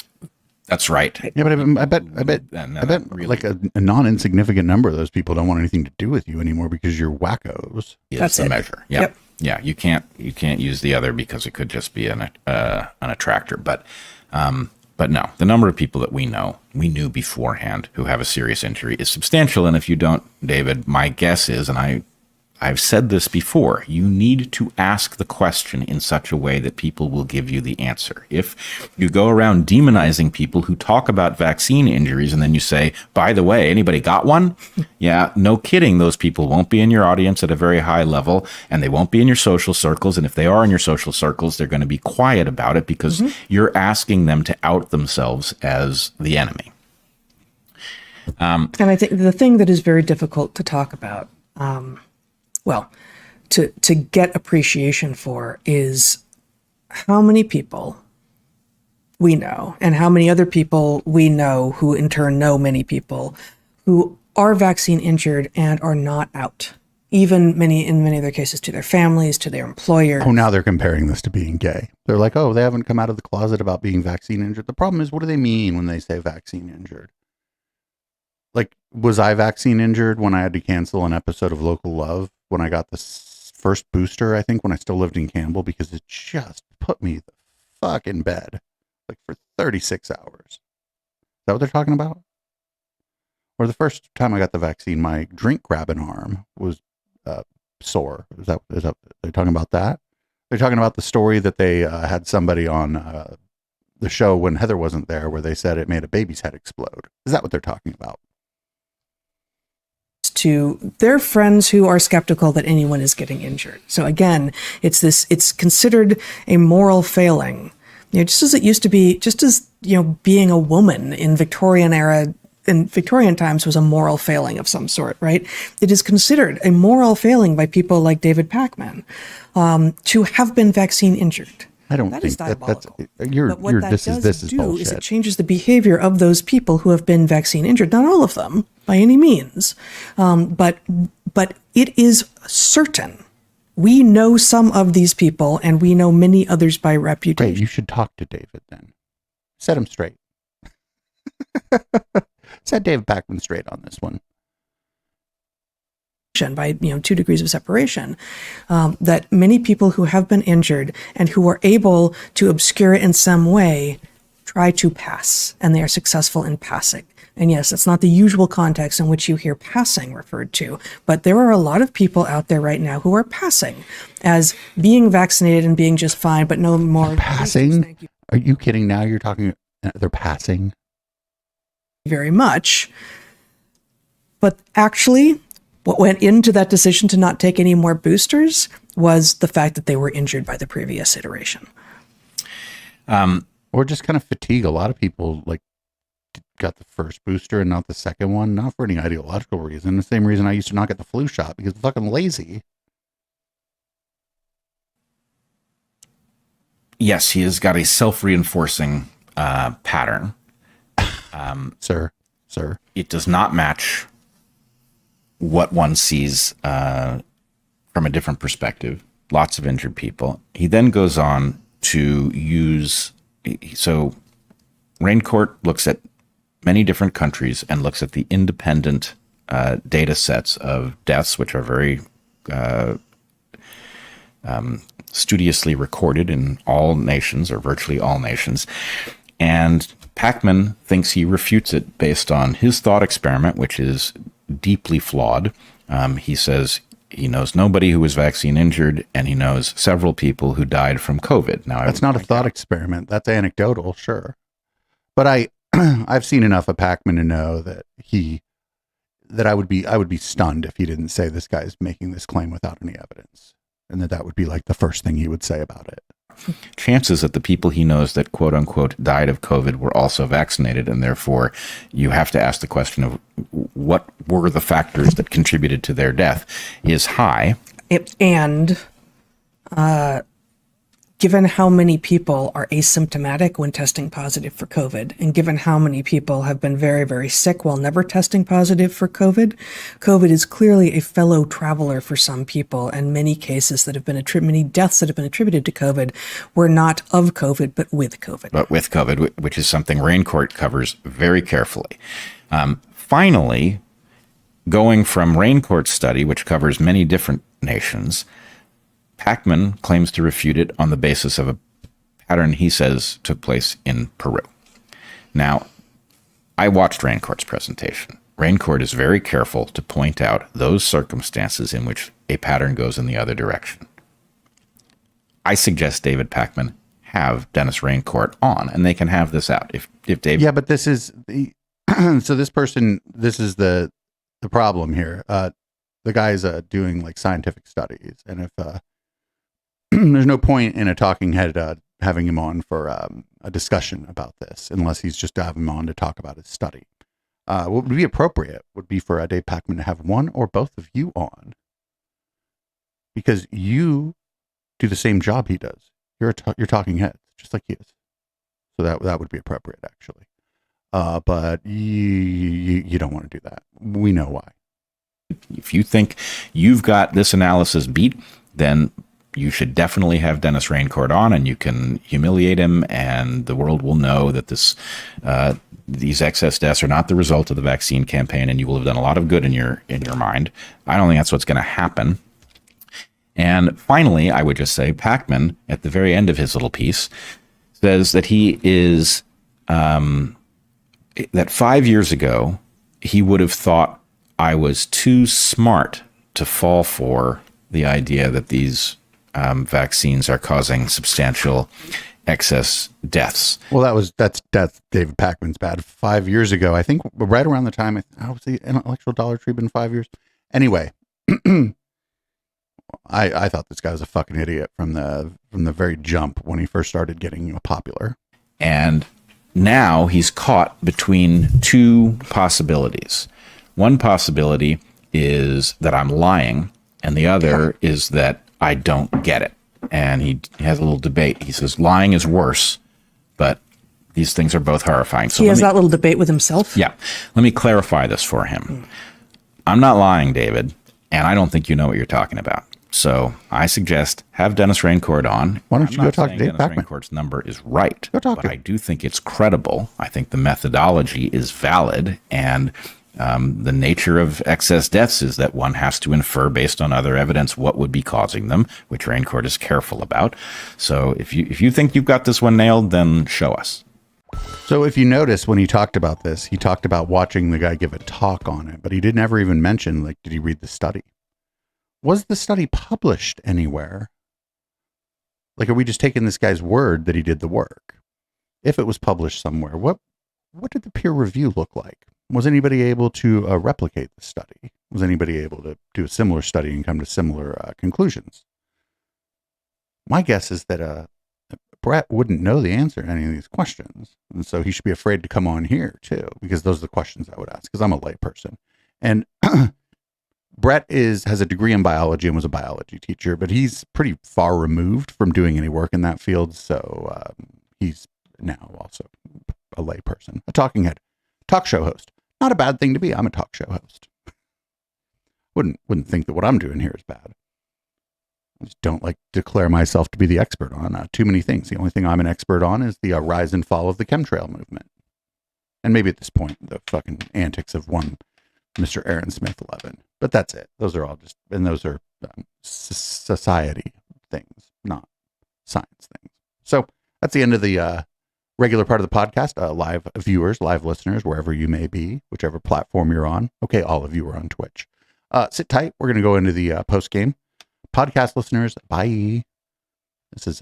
That's right. Yeah, but I bet really, like a non-insignificant number of those people don't want anything to do with you anymore because you're wackos. That's the measure. Yep. Yeah, you can't use the other because it could just be an attractor. But no, the number of people that we knew beforehand who have a serious injury is substantial. And if you don't, David, my guess is, and I I've said this before. You need to ask the question in such a way that people will give you the answer. If you go around demonizing people who talk about vaccine injuries and then you say, by the way, anybody got one? Yeah, no kidding. Those people won't be in your audience at a very high level, and they won't be in your social circles. And if they are in your social circles, they're going to be quiet about it because you're asking them to out themselves as the enemy. And I think the thing that is very difficult to talk about, to get appreciation for, is how many people we know and how many other people we know who in turn know many people who are vaccine injured and are not out, even in many of their cases, to their families, to their employers. Oh, now they're comparing this to being gay. They're like, oh, they haven't come out of the closet about being vaccine injured. The problem is, what do they mean when they say vaccine injured? Like, was I vaccine injured when I had to cancel an episode of Local Love when I got the first booster, I think, when I still lived in Campbell, because it just put me the fuck in bed, like, for 36 hours. Is that what they're talking about? Or the first time I got the vaccine, my drink grabbing arm was sore. Is that they're talking about that? They're talking about the story that they had somebody on the show when Heather wasn't there, where they said it made a baby's head explode. Is that what they're talking about? To their friends who are skeptical that anyone is getting injured. So again, it's considered a moral failing. Just as it used to be, just as, being a woman in Victorian times was a moral failing of some sort, right? It is considered a moral failing by people like David Pakman to have been vaccine injured. I don't think that's this is bullshit. Is it changes the behavior of those people who have been vaccine injured. Not all of them, by any means, but it is certain. We know some of these people, and we know many others by reputation. Great, you should talk to David then. Set him straight. Set David Pakman straight on this one. By 2 degrees of separation, that many people who have been injured and who are able to obscure it in some way try to pass, and they are successful in passing. And yes, it's not the usual context in which you hear passing referred to, but there are a lot of people out there right now who are passing as being vaccinated and being just fine, but no more. Passing? Are you kidding now? You're talking, they're passing? Very much. But actually, what went into that decision to not take any more boosters was the fact that they were injured by the previous iteration. Or just kind of fatigue. A lot of people got the first booster and not the second one, not for any ideological reason. The same reason I used to not get the flu shot, because I'm fucking lazy. Yes, he has got a self-reinforcing pattern. Sir. It does not match what one sees from a different perspective. Lots of injured people. He then goes on to use, so Raincourt looks at many different countries and looks at the independent data sets of deaths, which are very studiously recorded in all nations, or virtually all nations. And Pakman thinks he refutes it based on his thought experiment, which is deeply flawed. He says he knows nobody who was vaccine injured, and he knows several people who died from COVID. Now, that's not a thought experiment. That's anecdotal, sure. But I've seen enough of Pakman to know that I would be stunned if he didn't say this guy's making this claim without any evidence, and that would be like the first thing he would say about it. Chances that the people he knows that quote unquote died of COVID were also vaccinated, and therefore you have to ask the question of what were the factors that contributed to their death, is high. And given how many people are asymptomatic when testing positive for COVID, and given how many people have been very, very sick while never testing positive for COVID, COVID is clearly a fellow traveler for some people, and many cases that have been many deaths that have been attributed to COVID were not of COVID, but with COVID. But with COVID, which is something Raincourt covers very carefully. Finally, going from Raincourt's study, which covers many different nations, Pakman claims to refute it on the basis of a pattern he says took place in Peru. Now, I watched Raincourt's presentation. Rain Court is very careful to point out those circumstances in which a pattern goes in the other direction. I suggest David Pakman have Dennis Rain Court on, and they can have this out. If David, yeah, but this is the so this person, this is the problem here. The guy's doing like scientific studies, and if there's no point in a talking head having him on for a discussion about this, unless he's just to have him on to talk about his study. What would be appropriate would be for Dave Pakman to have one or both of you on, because you do the same job he does. You're talking heads, just like he is. So that would be appropriate, actually. But you don't want to do that. We know why. If you think you've got this analysis beat, then you should definitely have Dennis Rain Court on, and you can humiliate him, and the world will know that these excess deaths are not the result of the vaccine campaign, and you will have done a lot of good in your mind. I don't think that's what's going to happen. And finally, I would just say Pakman, at the very end of his little piece, says that he is that 5 years ago he would have thought I was too smart to fall for the idea that these vaccines are causing substantial excess deaths. Well, that's David Pakman's bad. 5 years ago, I think, right around the time, I was the intellectual Dollar Tree been 5 years. Anyway, I thought this guy was a fucking idiot from the very jump when he first started getting popular. And now he's caught between two possibilities. One possibility is that I'm lying, and the other is that I don't get it. And he has a little debate. He says lying is worse, but these things are both horrifying. So he has that little debate with himself? Yeah. Let me clarify this for him. I'm not lying, David, and I don't think you know what you're talking about. So I suggest have Dennis Rain Court on. Why don't you go talk to Dave Dennis Rain Pakman? Court's number is right, go talk but I do think it's credible. I think the methodology is valid, and the nature of excess deaths is that one has to infer based on other evidence what would be causing them, which Rain Court is careful about. So if you think you've got this one nailed, then show us. So if you notice, when he talked about this, he talked about watching the guy give a talk on it, but he didn't ever even mention, like, did he read the study? Was the study published anywhere? Like, are we just taking this guy's word that he did the work? If it was published somewhere, what did the peer review look like? Was anybody able to replicate the study? Was anybody able to do a similar study and come to similar conclusions? My guess is that Brett wouldn't know the answer to any of these questions. And so he should be afraid to come on here too, because those are the questions I would ask, because I'm a layperson. And Brett has a degree in biology and was a biology teacher, but he's pretty far removed from doing any work in that field. So he's now also a layperson, a talking head, talk show host. Not a bad thing to be. I'm a talk show host. Wouldn't think that what I'm doing here is bad. I just don't like to declare myself to be the expert on too many things. The only thing I'm an expert on is the rise and fall of the chemtrail movement. And maybe at this point, the fucking antics of one Mr. Aaron Smith 11. But that's it. Those are all just, and those are society things, not science things. So that's the end of the regular part of the podcast. Live viewers, live listeners, wherever you may be, whichever platform you're on. Okay, all of you are on Twitch. Sit tight. We're going to go into the post game. Podcast listeners, bye. This is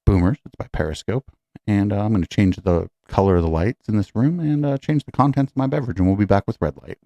Boomers. It's by Periscope. And I'm going to change the color of the lights in this room and change the contents of my beverage. And we'll be back with Red Light.